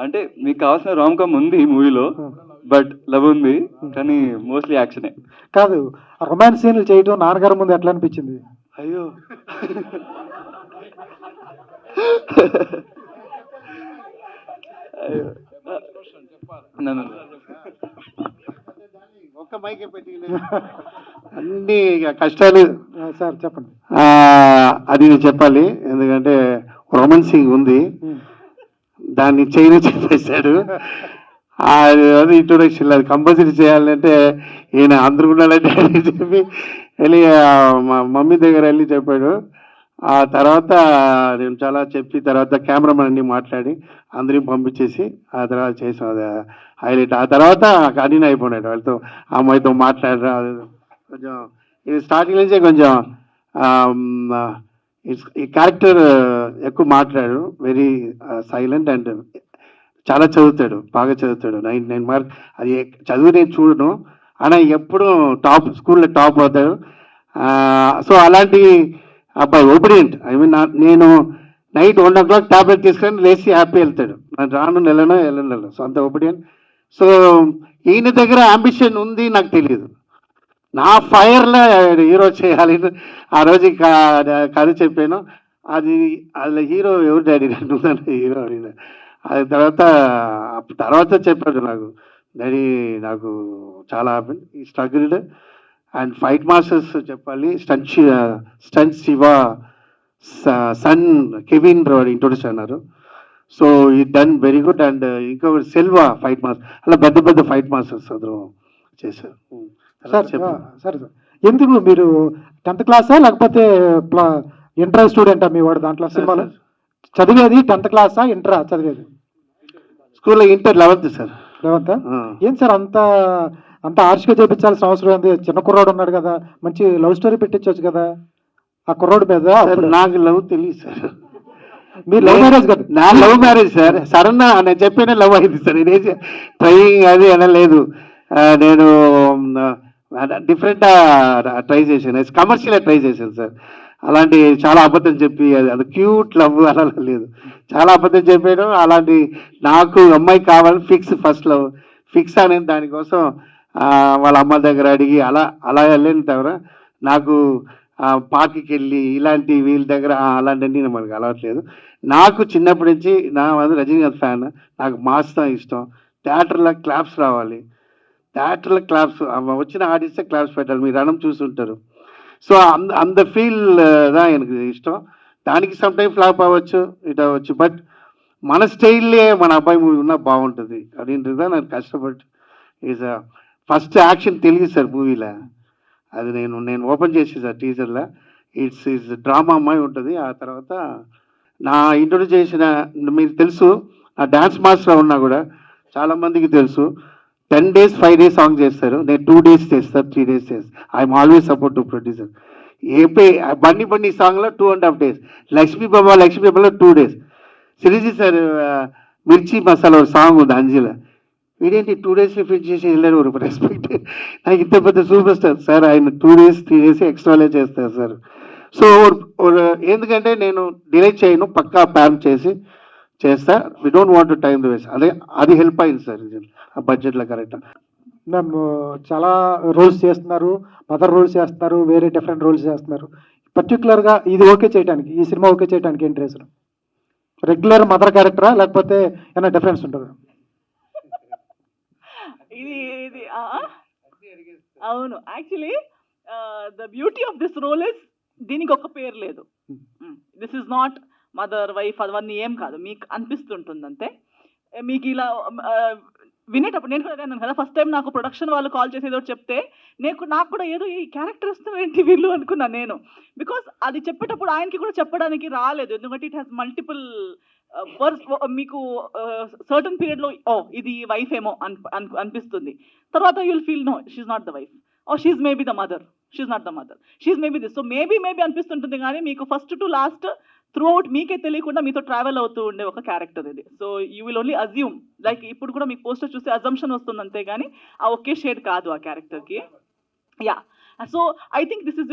అంటే మీకు కావాల్సిన రామ్ కామ్ ఉంది ఈ మూవీలో, బట్ లవ్ ఉంది, కానీ మోస్ట్లీ యాక్షనే. కాదు, రొమాన్స్ సీన్లు చేయటం నాన్నగారి ముందు ఎట్లా అనిపించింది? అయ్యో ఒక్క మైకే పెట్టి అన్ని కష్టాలు. సార్ చెప్పండి. అది నేను చెప్పాలి, ఎందుకంటే రొమాన్సింగ్ ఉంది, దాన్ని చైనా చెప్పేశాడు. అది ఇంట్రొడక్షన్ అది కంపల్సరీ చేయాలంటే ఈయన అందరు ఉన్నాడంటే అని చెప్పి వెళ్ళి మా మమ్మీ దగ్గర వెళ్ళి చెప్పాడు. ఆ తర్వాత నేను చాలా చెప్పి తర్వాత కెమెరామెన్ అన్ని మాట్లాడి అందరిని పంపించేసి ఆ తర్వాత చేసాం, అది హైలైట్. ఆ తర్వాత కంటిన్యూ అయిపోయినాడు వాళ్ళతో, అమ్మాయితో మాట్లాడరా. కొంచెం ఇది స్టార్టింగ్ నుంచే కొంచెం ఈ క్యారెక్టర్ ఎక్కువ మాట్లాడు, వెరీ సైలెంట్ అండ్ చాలా చదువుతాడు, బాగా చదువుతాడు. 99 మార్క్. అది చదువు నేను చూడను, ஆனால் ఎప్పుడు టాప్ స్కూల్లో టాప్ అవుతాడు. సో అలాంటి అబ్బాయి ఒబిడియంట్. ఐ మీన్ నేను నైట్ 1 o'clock ట్యాబ్లెట్ తీసుకొని లేచి హ్యాపీ వెళ్తాడు, నేను రాను వెళ్ళను. సో అంత ఒబిడియంట్. సో ఈయన దగ్గర అంబిషన్ ఉంది నాకు తెలియదు. నా ఫైర్లో హీరో చేయాలి. ఆ రోజు కథ చెప్పాను. అది అందులో హీరో ఎవరు డాడీ అంటున్నాను, హీరో అడిగిన. అది తర్వాత చెప్పాడు నాకు, డాడీ నాకు చాలా ఈ స్ట్రగుల్డ్ అండ్ ఫైట్ మాస్టర్స్ చెప్పాలి. Stunt Shiva son Kevin introduce అన్నారు. సో ఈ డన్ వెరీ గుడ్. అండ్ ఇంకొకటి సెల్వా ఫైట్ మాస్టర్, అలా పెద్ద పెద్ద ఫైట్ మాస్టర్స్ అందరూ చేశారు. సార్ సార్ ఎందుకు మీరు 10th క్లాసా లేకపోతే ఇంటర్ స్టూడెంటా మీ వాడు దాంట్లో సినిమాలో చదివేది? 10th క్లాసా ఇంటరా చదివేది? స్కూల్లో ఇంటర్ 11th సార్. 11th? ఏం సార్ అంత అంత ఆర్ష్గా చేయించాల్సిన అవసరం ఏంది? చిన్న కుర్రాడు ఉన్నాడు కదా, మంచి లవ్ స్టోరీ పెట్టించవచ్చు కదా ఆ కుర్రాడు మీద. నాకు లవ్ తెలియదు సార్. మీరు లవ్ మ్యారేజ్ కదా? నా లవ్ మ్యారేజ్ సార్. సడన్ నేను చెప్పిన లవ్ అయింది సార్. నేనే ట్రైయింగ్ అది అనలేదు. నేను డిఫరెంట్ ట్రై చేశాను, కమర్షియల్గా ట్రై చేశాను సార్. అలాంటి చాలా అబద్ధం చెప్పి అది క్యూట్ లవ్ అలా లేదు, చాలా అబద్ధం చెప్పాను. అలాంటి నాకు అమ్మాయి కావాలని ఫస్ట్ లవ్ ఫిక్స్ అనేది. దానికోసం వాళ్ళ అమ్మ దగ్గర అడిగి అలా వెళ్ళిన తర్వాత నాకు పార్క్కి వెళ్ళి ఇలాంటి వీళ్ళ దగ్గర అలాంటివన్నీ మనకు అలవాట్లేదు. నాకు చిన్నప్పటి నుంచి రజనీకాంత్ ఫ్యాన్. నాకు మాస్తా ఇష్టం. థియేటర్లో క్లాప్స్ రావాలి, థియేటర్లో క్లాప్స్ వచ్చిన ఆడిస్తే క్లాప్స్ పెట్టాలి. మీరు రణం చూస్తుంటారు. సో అంత ఫీల్ எனக்கு ఇష్టం. దానికి సమ్ టైం ఫ్లాప్ అవ్వచ్చు, ఇట్ అవ్వచ్చు. బట్ మన స్టైల్లే మన అబ్బాయి మూవీ ఉన్నా బాగుంటుంది அப்படின்றத నాకు కష్టపడి ఫస్ట్ యాక్షన్ తెలియదు సార్ మూవీలో. అది నేను ఓపెన్ చేసి సార్ టీజర్లో. ఇట్స్ డ్రామా అమ్మాయి ఉంటుంది. ఆ తర్వాత నా ఇంట్రొడ్యూస్ చేసిన మీకు తెలుసు, నా డ్యాన్స్ మాస్టర్ ఉన్నా కూడా చాలామందికి తెలుసు. 10 days 5 days సాంగ్ చేస్తారు, నేను 2 days చేస్తాను, 3 days చేస్తాను. I'm always support to producer. బండి సాంగ్లో 2.5 days, లక్ష్మీ బాబాలో 2 days. సిరీజీ సార్ మిర్చి మసాలా ఒక సాంగ్ ఉంది అంజల, వీడేంటి 2 days ఫినిష్ చేసి వెళ్ళారు. ఒక రెస్పెక్ట్, నాకు ఇంత పెద్ద సూపర్ స్టార్ సార్. ఆయన 2 days 3 days ఎక్స్ట్రాలే చేస్తారు సార్. సో ఎందుకంటే నేను డిలే చేయను, పక్కా ప్లాన్ చేసి చేస్తా. We don't want to time the waste. అది హెల్ప్ అయింది సార్ ఆ బడ్జెట్లో. కరెక్ట్. మేము చాలా రోల్స్ చేస్తున్నారు, మదర్ రోల్స్ చేస్తున్నారు, వేరే డిఫరెంట్ రోల్స్ చేస్తున్నారు. పర్టికులర్గా ఇది ఓకే చేయడానికి, ఈ సినిమా ఓకే చేయడానికి ఏంటి రీజన్? రెగ్యులర్ మదర్ క్యారెక్టరా లేకపోతే ఏమైనా డిఫరెన్స్ ఉంటుందా? ఇది అవును, actually the beauty of this role is దీనికి ఒక పేరు లేదు. This is not mother wife అవన్నీ ఏం కాదు, మీకు అనిపిస్తుంటుంది అంతే. మీకు ఇలా వినేటప్పుడు నేను కూడా అన్నాను కదా, ఫస్ట్ టైం నాకు ప్రొడక్షన్ వాళ్ళు కాల్ చేసి ఏదో చెప్తే నాకు కూడా ఏదో ఈ క్యారెక్టర్ ఇస్తాం ఏంటి వీళ్ళు అనుకున్నాను నేను. బికాస్ అది చెప్పేటప్పుడు ఆయనకి కూడా చెప్పడానికి రాలేదు, ఎందుకంటే ఇట్ హ్యాస్ మల్టిపుల్ మీకు సర్టన్ పీరియడ్లో ఇది వైఫ్ ఏమో అనిపిస్తుంది. తర్వాత you'll feel no she's not the wife, she's maybe the mother, she's not the mother, she's maybe this. So maybe అనిపిస్తుంటుంది, కానీ మీకు first to last throughout మీకే తెలియకుండా మీతో ట్రావెల్ అవుతూ ఉండే ఒక క్యారెక్టర్ ఇది. So you will only assume, like ఇప్పుడు కూడా మీకు పోస్టర్ చూస్తే అజంప్షన్ వస్తుంది అంతే, కానీ ఆ ఒకే షేడ్ కాదు ఆ క్యారెక్టర్కి. Yeah, so I think this is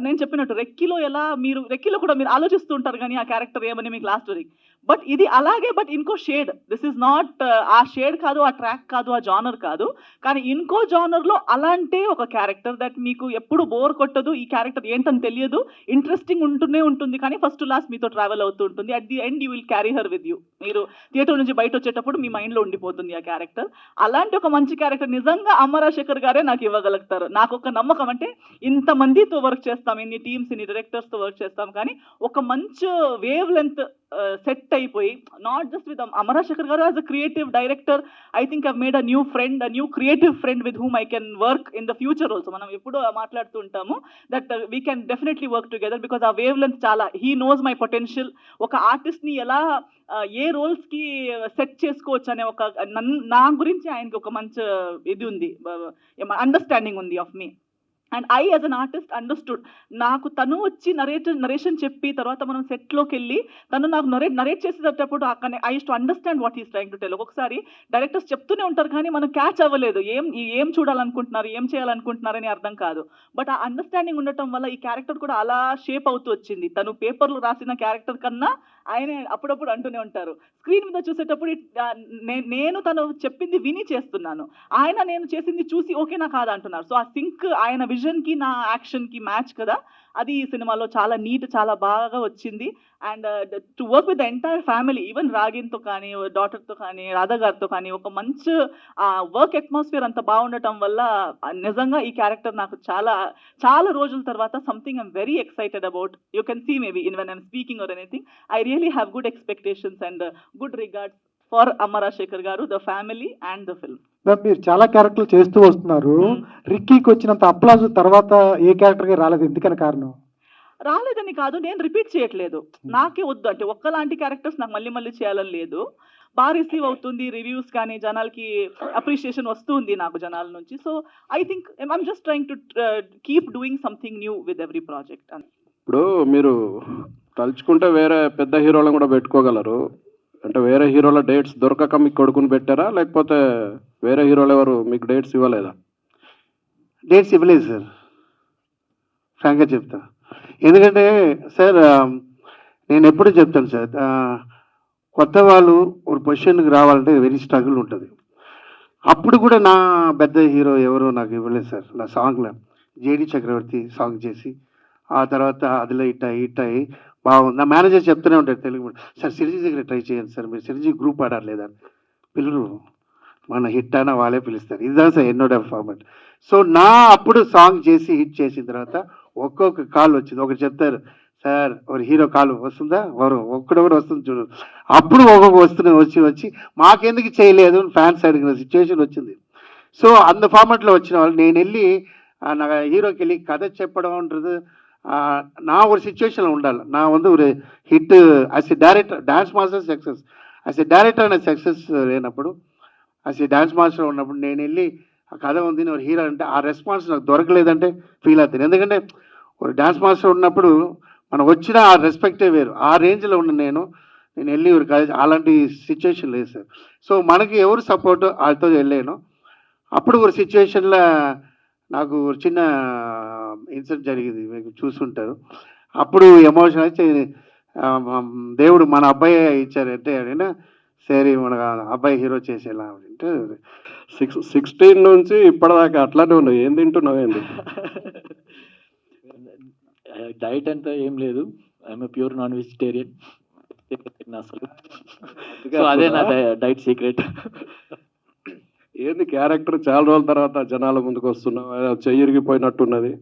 నేను చెప్పినట్టు రెక్కీలో కూడా మీరు ఆలోచిస్తూ ఉంటారు కానీ ఆ క్యారెక్టర్ ఏమని మీకు లాస్ట్ వరకు. బట్ ఇది అలాగే, బట్ ఇంకో షేడ్. దిస్ ఇస్ నాట్ ఆ షేడ్ కాదు, ఆ ట్రాక్ కాదు, ఆ జానర్ కాదు, కానీ ఇంకో జానర్లో అలాంటి ఒక క్యారెక్టర్ దట్ మీకు ఎప్పుడు బోర్ కొట్టదు. ఈ క్యారెక్టర్ ఏంటని తెలియదు, ఇంట్రెస్టింగ్ ఉంటూనే ఉంటుంది, కానీ ఫస్ట్ లాస్ట్ మీతో ట్రావెల్ అవుతూ ఉంటుంది. At the end you will carry her with you. మీరు థియేటర్ నుంచి బయట వచ్చేటప్పుడు మీ మైండ్లో ఉండిపోతుంది ఆ క్యారెక్టర్. అలాంటి ఒక మంచి క్యారెక్టర్ నిజంగా అమ్మ రాజశేఖర్ గారే నాకు ఇవ్వగలుగుతారు. నాకు ఒక నమ్మకం, అంటే ఇంతమందితో వర్క్ చేస్తాం, ఇన్ని టీమ్స్, ఇన్ని డైరెక్టర్స్తో వర్క్ చేస్తాం, కానీ ఒక మంచి వేవ్ లెంత్ సెట్ అయిపోయి, నాట్ జస్ట్ విత్ అమ్మ రాజశేఖర్ గారు as a creative director, I think I've made a new friend, a new creative friend with whom I can work in the future also. మనం ఎప్పుడూ మాట్లాడుతూ ఉంటాము that we can definitely work together, because ఆ wave length చాలా, he knows my potential. ఒక ఆర్టిస్ట్ని ఎలా ఏ రోల్స్కి set చేసుకోవచ్చు అనే ఒక నా గురించి ఆయనకి ఒక మంచి ఇది ఉంది, అండర్స్టాండింగ్ ఉంది of me. And I as an artist understood. నాకు తను వచ్చి నరేషన్ చెప్పి తర్వాత మనం సెట్లోకి వెళ్ళి తను నాకు నరేట్ చేసేటప్పుడు I use to understand what is trying to tell. ఒక్కొక్కసారి డైరెక్టర్స్ చెప్తూనే ఉంటారు కానీ మనం క్యాచ్ అవ్వలేదు, ఏం చూడాలనుకుంటున్నారు, ఏం చేయాలనుకుంటున్నారని అర్థం కాదు. బట్ ఆ అండర్స్టాండింగ్ ఉండటం వల్ల ఈ క్యారెక్టర్ కూడా అలా షేప్ అవుతూ వచ్చింది. తను పేపర్లో రాసిన క్యారెక్టర్ కన్నా ఆయనే అప్పుడప్పుడు అంటూనే ఉంటారు, స్క్రీన్ మీద చూసేటప్పుడు నేను తను చెప్పింది విని చేస్తున్నాను, ఆయన నేను చేసింది చూసి ఓకేనా కాదా అంటున్నారు. సో ఆ సింక్ ఆయన విజన్కి నా యాక్షన్కి మ్యాచ్ కదా, అది ఈ సినిమాలో చాలా నీట్, చాలా బాగా వచ్చింది. And to work with the entire family, even రాగిన్తో కానీ, డాటర్తో కానీ, రాధా గారితో కానీ, ఒక మంచి వర్క్ అట్మాస్ఫియర్ అంత బాగుండటం వల్ల నిజంగా ఈ క్యారెక్టర్ నాకు చాలా చాలా రోజుల తర్వాత something I'm very excited about. You can see maybe in when I'm speaking or anything, I really have good expectations and good regards for Amma Rajasekhar గారు, the family and the film. మీరు చాలా క్యారెక్టర్లు చేస్తూ వస్తున్నారు, రిక్కీకి వచ్చినంత అప్లాజ్ తర్వాత ఏ క్యారెక్టర్కి రాలేదు, ఎందుకని కారణం? రాలేదని కాదు, నేను రిపీట్ చేయట్లేదు, నాకే వద్దు అంటే ఒక్కలాంటి క్యారెక్టర్స్ నాకు మళ్ళీ మళ్ళీ చేయాలని లేదు. బాగా రిసీవ్ అవుతుంది, రివ్యూస్ కానీ జనాలకి అప్రిషియేషన్ వస్తుంది నాకు జనాల నుంచి. So I think I'm just trying to keep doing something new with every project. ఇప్పుడు మీరు తలుచుకుంటే వేరే పెద్ద హీరోలను కూడా పెట్టుకోగలరు, అంటే వేరే హీరోల డేట్స్ దొరకక మీకు కొడుకుని పెట్టారా, లేకపోతే వేరే హీరోలు ఎవరు మీకు డేట్స్ ఇవ్వలేదా? డేట్స్ ఇవ్వలేదు సార్, ఫ్రాంక్గా చెప్తా. ఎందుకంటే సార్ నేను ఎప్పుడు చెప్తాను సార్, కొత్త వాళ్ళు ఒక పొజిషన్కి రావాలంటే వెరీ స్ట్రగుల్ ఉంటుంది. అప్పుడు కూడా నా పెద్ద హీరో ఎవరో నాకు ఇవ్వలేదు సార్. నా సాంగ్లో జేడి చక్రవర్తి సాంగ్ చేసి ఆ తర్వాత అదిలో హిట్ అయ్యి బాగుంది. నా మేనేజర్ చెప్తూనే ఉంటాడు తెలుగు, సార్ సిరిజీ దగ్గర ట్రై చేయండి సార్, మీరు సిరిజీ గ్రూప్ ఆడలేదా పిల్లలు, మన హిట్ అయినా వాళ్ళే పిలుస్తారు. ఇదిదా సార్ ఎన్నోడ ఫార్మాట్. సో నా అప్పుడు సాంగ్ చేసి హిట్ చేసిన తర్వాత ఒక్కొక్క కాల్ వచ్చింది. ఒకటి చెప్తారు, సార్ ఒక హీరో కాల్ వస్తుందా, ఒక్కడొకటి వస్తుంది చూడు. అప్పుడు ఒక్కొక్క వచ్చి మాకెందుకు చేయలేదు ఫ్యాన్స్ అడిగిన సిచ్యువేషన్ వచ్చింది. సో అంత ఫార్మాట్లో వచ్చిన వాళ్ళు నేను వెళ్ళి నా హీరోకి వెళ్ళి కథ చెప్పడం నా ஒரு సిచ్యువేషన్లో ఉండాలి. నా ஒரு hit as a director, dance master success, as a director అనే సక్సెస్ లేనప్పుడు యాజ్ ఎ డాన్స్ మాస్టర్ ఉన్నప్పుడు నేను వెళ్ళి ఆ కథ ఉంది ఒక హీరో అంటే ఆ రెస్పాన్స్ నాకు దొరకలేదంటే ఫీల్ అవుతుంది. ఎందుకంటే ఒక డాన్స్ మాస్టర్ ఉన్నప్పుడు మనం వచ్చిన ఆ రెస్పెక్టే వేరు. ఆ రేంజ్లో ఉన్న నేను వెళ్ళి అలాంటి సిచ్యువేషన్ లేదు సార్. సో మనకి ఎవరు సపోర్ట్ వాళ్ళతో వెళ్ళాను. అప్పుడు ఒక సిచ్యువేషన్లో నాకు చిన్న ఇన్సిడెంట్ జరిగింది, మీకు చూసుంటారు. అప్పుడు ఎమోషన్ వచ్చి దేవుడు మన అబ్బాయి ఇచ్చారంటే అడిగినా సరే మన అబ్బాయి హీరో చేసేలా అంటే 16 నుంచి ఇప్పటిదాకా అట్లానే ఉన్నావు, ఏం తింటున్నావు ఏంది? డైట్ అంతా ఏం లేదు, ఐఎమ్ ప్యూర్ నాన్ వెజిటేరియన్ అసలు. సో అదే నా డైట్ సీక్రెట్. ఏంది క్యారెక్టర్ చాలా రోజుల తర్వాత జనాల ముందుకు వస్తున్నావు, చెయ్యిరిగిపోయినట్టున్నది.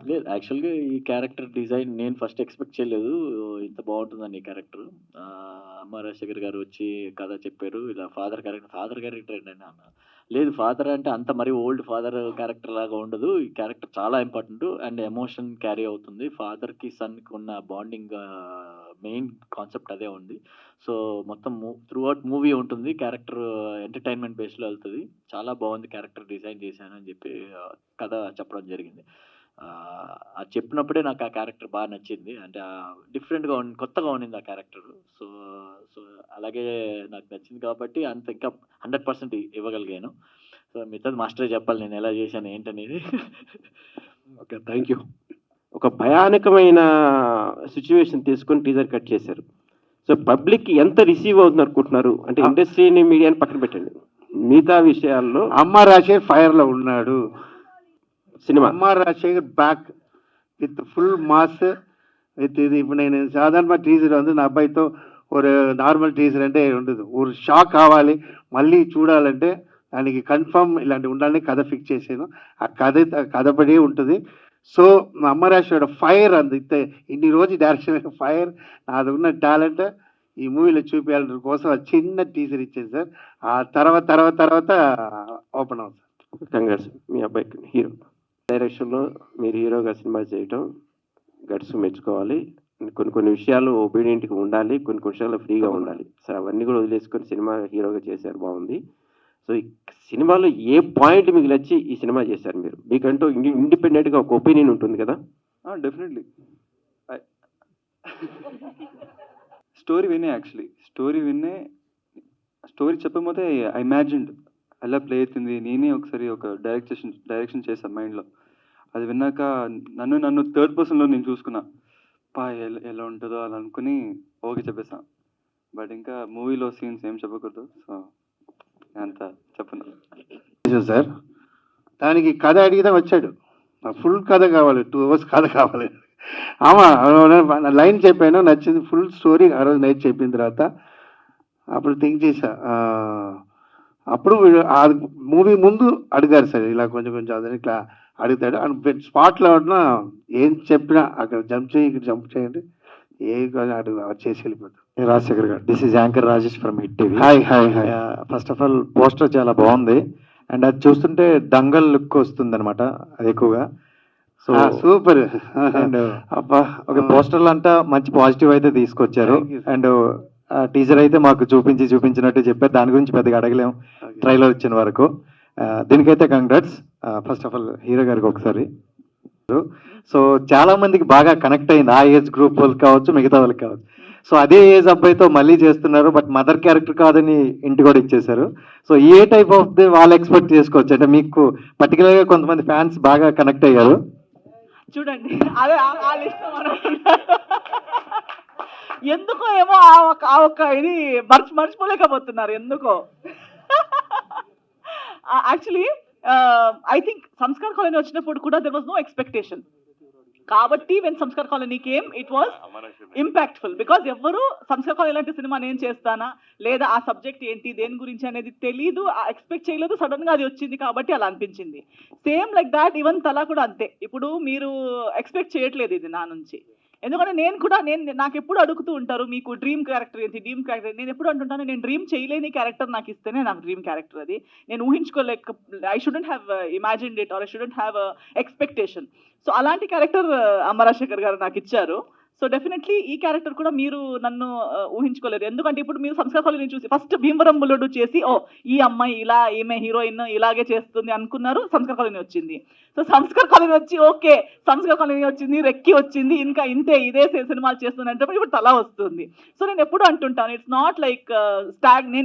లేదు, యాక్చువల్గా ఈ క్యారెక్టర్ డిజైన్ నేను ఫస్ట్ ఎక్స్పెక్ట్ చేయలేదు ఇంత బాగుంటుందని. ఈ క్యారెక్టర్ అమ్మ రాజశేఖర్ గారు వచ్చి కథ చెప్పారు, ఇలా ఫాదర్ క్యారెక్టర్ ఏంటంటే అన్న లేదు, ఫాదర్ అంటే అంత మరి ఓల్డ్ ఫాదర్ క్యారెక్టర్ లాగా ఉండదు, ఈ క్యారెక్టర్ చాలా ఇంపార్టెంట్ అండ్ ఎమోషన్ క్యారీ అవుతుంది. ఫాదర్కి సన్కి ఉన్న బాండింగ్ మెయిన్ కాన్సెప్ట్ అదే ఉంది. సో మొత్తం త్రూ అవుట్ మూవీ ఉంటుంది, క్యారెక్టర్ ఎంటర్టైన్మెంట్ బేస్లో వెళ్తుంది. చాలా బాగుంది క్యారెక్టర్ డిజైన్ చేశాను అని చెప్పి కథ చెప్పడం జరిగింది. అది చెప్పినప్పుడే నాకు ఆ క్యారెక్టర్ బాగా నచ్చింది, అంటే డిఫరెంట్గా ఉంది, కొత్తగా ఉండింది ఆ క్యారెక్టర్. సో సో అలాగే నాకు నచ్చింది కాబట్టి అంత ఇంకా 100% ఇవ్వగలిగాను. సో మిగతాది మాస్టరే చెప్పాలి నేను ఎలా చేశాను ఏంటనేది. Okay, thank you. ఒక భయానకమైన సిచ్యువేషన్ తీసుకొని టీజర్ కట్ చేశారు. సో పబ్లిక్ ఎంత రిసీవ్ అవుతుంది అనుకుంటున్నారు? అంటే ఇండస్ట్రీని మీడియాని పక్కన పెట్టండి, మిగతా విషయాల్లో అమ్మ రాజశేఖర్ ఫైర్లో ఉన్నాడు సినిమా. అమ్మ Rajasekhar back with full mass with ఇది. ఇప్పుడు నేను సాధారణ టీజర్ నా అబ్బాయితో ఒక నార్మల్ టీజర్ అంటే ఉండదు, ఒక షాక్ కావాలి మళ్ళీ చూడాలంటే దానికి కన్ఫర్మ్ ఇలాంటి ఉండాలని కథ ఫిక్స్ చేసాను. ఆ కథపడి ఉంటుంది. సో మా అమ్మ రాజశేఖర్ ఫైర్ ఇన్ని రోజు డైరెక్షన్ ఫైర్, నాది ఉన్న టాలెంట్ ఈ మూవీలో చూపించాలని కోసం చిన్న టీజర్ ఇచ్చాను సార్. ఆ తర్వాత ఓపెన్ అవుతుంది. కంగ్రాట్స్ మీ అబ్బాయికి. హీరో డైరెక్షన్లో మీరు హీరోగా సినిమా చేయటం గట్స్ మెచ్చుకోవాలి. కొన్ని విషయాలు ఒబీడియంట్గా ఉండాలి, కొన్ని విషయాలు ఫ్రీగా ఉండాలి. సో అవన్నీ కూడా వదిలేసుకొని సినిమా హీరోగా చేశారు, బాగుంది. సో ఈ సినిమాలో ఏ పాయింట్ మీకు నచ్చి ఈ సినిమా చేశారు మీరు? మీకంటూ ఇండిపెండెంట్గా ఒక ఒపీనియన్ ఉంటుంది కదా? డెఫినెట్లీ స్టోరీ వినే యాక్చువల్లీ స్టోరీ చెప్పకపోతే ఐ ఇమాజిన్డ్ ఎలా ప్లే అవుతుంది. నేనే ఒకసారి ఒక డైరెక్షన్ చేశాను మైండ్లో. అది విన్నాక నన్ను థర్డ్ పర్సన్లో నేను చూసుకున్నా, ఎలా ఉంటుందో అని అనుకుని ఓకే చెప్పేసాను. బట్ ఇంకా మూవీలో సీన్స్ ఏం చెప్పకూడదు, సో అంత చెప్పను సార్. దానికి కథ అడిగితే వచ్చాడు, ఫుల్ కథ కావాలి, 2 hours కథ కావాలి. లైన్ చెప్పాను, నచ్చింది. ఫుల్ స్టోరీ ఆ రోజు నైట్ చెప్పిన తర్వాత అప్పుడు థింక్ చేశా. అప్పుడు మూవీ ముందు అడిగారు సార్, ఇలా కొంచెం అదని ఇట్లా అడుగుతాడు అని స్పాట్లో ఉన్న ఏం చెప్పినా అక్కడ జంప్ చేయి, ఇక్కడ జంప్ చేయండి, ఏ అడుగు చేసి వెళ్ళిపోతాం. రాజశేఖర్ గారు, this is anchor Rajesh from hit TV. Hi. First of all poster చాలా బాగుంది, అండ్ అది చూస్తుంటే డంగల్ లుక్ వస్తుంది అనమాట అది ఎక్కువగా. So super. అండ్ అబ్బా, ఒక పోస్టర్లు అంతా మంచి పాజిటివ్ అయితే తీసుకొచ్చారు. Thank you, sir. And teaser అయితే మాకు చూపించినట్టు చెప్పారు, దాని గురించి పెద్దగా అడగలేము ట్రైలర్ వచ్చిన వరకు. దీనికైతే congrats. First of all hero గారికి ఒకసారి. సో చాలా మందికి బాగా కనెక్ట్ అయింది, ఆ ఏజ్ గ్రూప్ వాళ్ళకి కావచ్చు, మిగతా వాళ్ళకి కావచ్చు. సో అదే ఏజ్ అబ్బాయితో మళ్ళీ చేస్తున్నారు, బట్ మదర్ క్యారెక్టర్ కాదని ఇంటి కూడా ఇచ్చేశారు. So A type of the వాళ్ళు ఎక్స్పెక్ట్ చేసుకోవచ్చు అంటే మీకు పర్టికులర్గా కొంతమంది ఫ్యాన్స్ బాగా కనెక్ట్ అయ్యారు. చూడండి, అదే ఆ లిస్ట్ ఎందుకో ఏమో ఆ ఒక్క ఇది మర్చిపోలేకపోతున్నారు ఎందుకో. Actually I think Sanskar colony వచ్చినప్పుడు కూడా దెర్ వాజ్ నో ఎక్స్పెక్టేషన్. కాబట్టి when Sanskar colony came it was impactful, because ఎవరు సంస్కార్ కాలనీ ఇలాంటి సినిమా నేను చేస్తానా లేదా ఆ సబ్జెక్ట్ ఏంటి దేని గురించి అనేది తెలీదు, ఎక్స్పెక్ట్ చేయలేదు, సడన్ గా అది వచ్చింది కాబట్టి అలా అనిపించింది. సేమ్ లైక్ దాట్ ఈవెన్ తలా కూడా అంతే. ఇప్పుడు మీరు ఎక్స్పెక్ట్ చేయట్లేదు ఇది నా నుంచి, ఎందుకంటే నాకు ఎప్పుడు అడుగుతూ ఉంటారు మీకు డ్రీమ్ క్యారెక్టర్ ఏంటి. నేను ఎప్పుడు అంటుంటాను, నేను డ్రీమ్ చేయలేని క్యారెక్టర్ నాకు ఇస్తేనే నాకు డ్రీమ్ క్యారెక్టర్ అది. నేను ఊహించుకోలేక, I shouldn't have imagined it or I shouldn't have expectation. So అలాంటి క్యారెక్టర్ అమరాశేఖర్ గారు నాకు ఇచ్చారు. సో డెఫినెట్లీ ఈ క్యారెక్టర్ కూడా మీరు నన్ను ఊహించుకోలేరు, ఎందుకంటే ఇప్పుడు మీరు సంస్కార్ కాలనీ చూసి ఫస్ట్ భీమవరం బుల్లుడు చేసి ఈ అమ్మాయి ఇలా, ఈమె హీరోయిన్ ఇలాగే చేస్తుంది అనుకున్నారు. సంస్కార్ కాలనీ వచ్చింది. సో సంస్కార్ కాలనీ వచ్చి ఓకే సంస్కార్ కాలనీ వచ్చింది, రెక్కి వచ్చింది, ఇంకా ఇదే సినిమాలు చేస్తుంది అంటే ఇప్పుడు తలా వస్తుంది. సో నేను ఎప్పుడు అంటుంటాను, ఇట్స్ నాట్ లైక్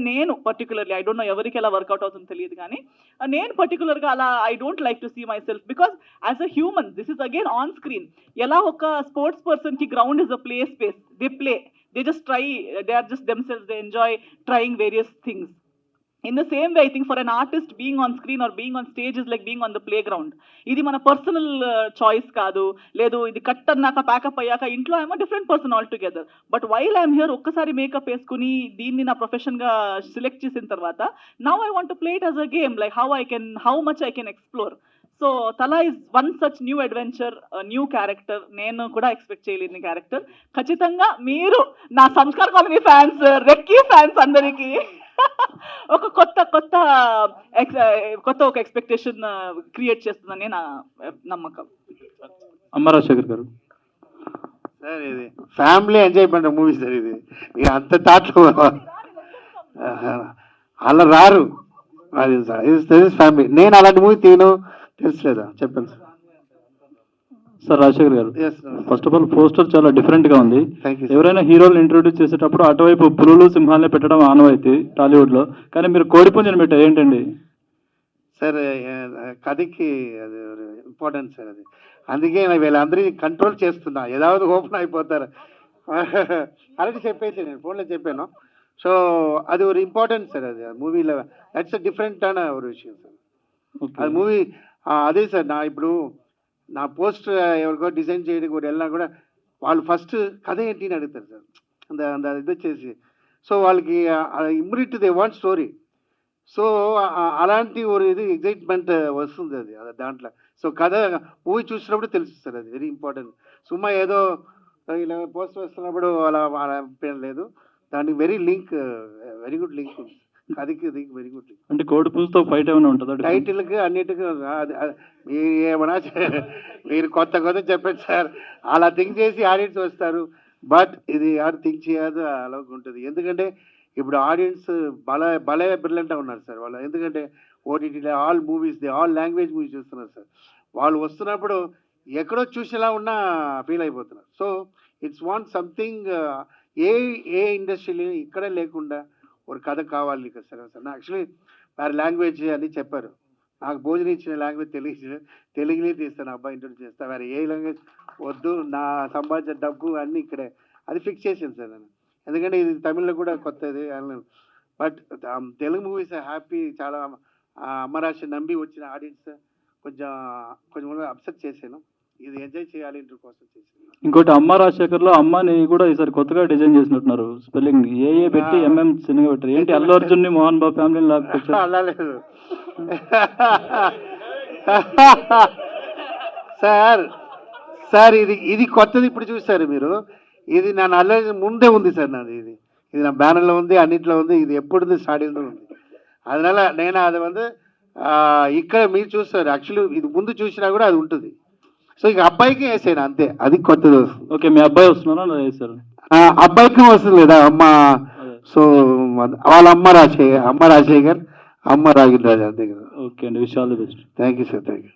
నేను పర్టికులర్లీ ఐ డోంట్ నో ఎవరికి ఎలా వర్కౌట్ అవుతుందో తెలియదు, కానీ నేను పర్టికులర్గా అలా I don't like to see myself, because as a human this is again on screen. ఎలా ఒక స్పోర్ట్స్ పర్సన్ కి ground is a play space, they just try, they are just themselves, they enjoy trying various things. In the same way, I think for an artist, being on screen or being on stage is like being on the playground. ఇది మన personal choice కాదు, లేదు ఇది cut అన్నాక pack up అయ్యాక ఇంట్లో I'm different person all together. But while I'm here ఒక్కసారి makeup వేసుకుని దీన్ని నా ప్రొఫెషన్గా సెలెక్ట్ చేసిన తర్వాత now I want to play it as a game, like how much I can explore. So Thala is one such new adventure, new character, నేను కూడా expect చేయలేని క్యారెక్టర్. ఖచ్చితంగా మీరు నా Sanskar colony fans, recce fans అందరికీ ఒక కొత్త ఒక ఎక్స్పెక్టేషన్ క్రియేట్ చేస్తుందని నా నమ్మకం. అమరాశేఖర్ గారు సార్, ఇది ఫ్యామిలీ ఎంజాయ్మెంట్ మూవీ సార్. ఇది అంత థాట్లో అలా రారు, అది సార్ ఫ్యామిలీ. నేను అలాంటి మూవీ తెలుసులేదా చెప్పండి సార్. సార్ రాజశేఖర్ గారు, ఫస్ట్ ఆఫ్ ఆల్ పోస్టర్ చాలా డిఫరెంట్ గా ఉంది. Thank you. ఎవరైనా హీరోలు ఇంట్రొడ్యూస్ చేసేటప్పుడు అటువైపు పులులు సింహాలని పెట్టడం ఆనవాయితీ టాలీవుడ్ లో, కానీ మీరు కోడిపుంజని పెట్టారు ఏంటండి? సార్ కథకి అది ఇంపార్టెంట్ సార్, అది అందుకే వీళ్ళందరినీ కంట్రోల్ చేస్తున్నా, ఏதாவது ఓపెన్ అయిపోతారు. అలాంటి చెప్పేసి నేను ఫోన్లో చెప్పాను. సో అది ఒక ఇంపార్టెంట్ సార్, అది మూవీలో దట్స్ అ డిఫరెంట్ అన్న ఒక విషయం సార్. అది మూవీ అదే సార్. ఇప్పుడు నా పోస్ట్ ఎవరికో డిజైన్ చేయడానికి కూడా వెళ్ళినా కూడా వాళ్ళు ఫస్ట్ కథ ఏంటి అని అడుగుతారు సార్, అంత ఇది వచ్చేసి. సో వాళ్ళకి immediate they want story. So అలాంటి ఒక ఇది ఎగ్జైట్మెంట్ వస్తుంది అది దాంట్లో. సో కథ మూవీ చూసినప్పుడు తెలుస్తుంది సార్, అది వెరీ ఇంపార్టెంట్. సుమ్మా ఏదో ఇలా పోస్ట్ వస్తున్నప్పుడు అలా లేదు, దానికి వెరీ గుడ్ లింక్ ఉంది కథకి, వెరీ గుడ్ లింక్. అంటే కోడి పుంజుతో ఫైట్ ఏమైనా ఉంటుందా? టైటిల్కి అన్నిటికీ మీరు ఏమైనా మీరు కొత్త చెప్పండి సార్, అలా థింక్ చేసి ఆడియన్స్ వస్తారు. బట్ ఇది ఆడు థింక్ చేయదు, అలా ఉంటుంది. ఎందుకంటే ఇప్పుడు ఆడియన్స్ భలే బ్రిలియంట్గా ఉన్నారు సార్ వాళ్ళు. ఎందుకంటే ఓటీటీలో all movies all language movies చూస్తున్నారు సార్. వాళ్ళు వస్తున్నప్పుడు ఎక్కడో చూసేలా ఉన్నా ఫీల్ అయిపోతున్నారు. సో ఇట్స్ వాంట్ సంథింగ్ ఏ ఇండస్ట్రీలో ఇక్కడే లేకుండా ఒక కథ కావాలి కదా సార్. నా యాక్చువల్లీ వారి లాంగ్వేజ్ అని చెప్పారు. నాకు భోజనం ఇచ్చిన లాంగ్వేజ్ తెలుగునే తీస్తాను, అబ్బాయి ఇంట్రొడ్యూస్ చేస్తాను, వేరే ఏ లాంగ్వేజ్ వద్దు, నా సంపాదించిన డబ్బు అన్నీ ఇక్కడే, అది ఫిక్స్ చేసాను సార్ నేను. ఎందుకంటే ఇది తమిళ్లో కూడా కొత్తది. బట్ తెలుగు మూవీస్ హ్యాపీ, చాలా అమ్మరాశి నమ్మి వచ్చిన ఆడియన్స్ కొంచెం అప్సెట్ చేశాను. ఇది ఎంజాయ్ చేయాలి ఇంటర్ కోసం చేశాను. ఇంకోటి అమ్మ రాజశేఖర్లో అమ్మని కూడా ఈసారి కొత్తగా డిజైన్ చేసినట్టున్నారు, స్పెల్లింగ్ ఏ పెట్టి ఎంఎం చిన్నగా పెట్టారు. ఏంటి అల్లు అర్జున్ ని మోహన్ బాబు ఫ్యామిలీని లాక్కొచ్చారు? అలా లేదు సార్ ఇది కొత్తది ఇప్పుడు చూసారు మీరు. ఇది నా అల్లు ముందే ఉంది సార్. నాది ఇది నా బ్యానర్లో ఉంది, అన్నింటిలో ఉంది. ఇది ఎప్పుడు స్టార్టింగ్లో ఉంది. అదనాల నేను అది ఇక్కడ మీరు చూస్తారు. యాక్చువల్లీ ఇది ముందు చూసినా కూడా అది ఉంటుంది. సో ఇక అబ్బాయికి వేసాను అంతే, అది కొత్తది వస్తుంది. ఓకే, మీ అబ్బాయి వస్తున్నారా వేసారు? అబ్బాయికి వస్తుంది లేదా అమ్మ. సో వాళ్ళ అమ్మ రాజశేఖర్, అమ్మ రాజేంద్ర రాజు అంతే కదా. ఓకే అండి, wish all the best. Thank you sir, thank you.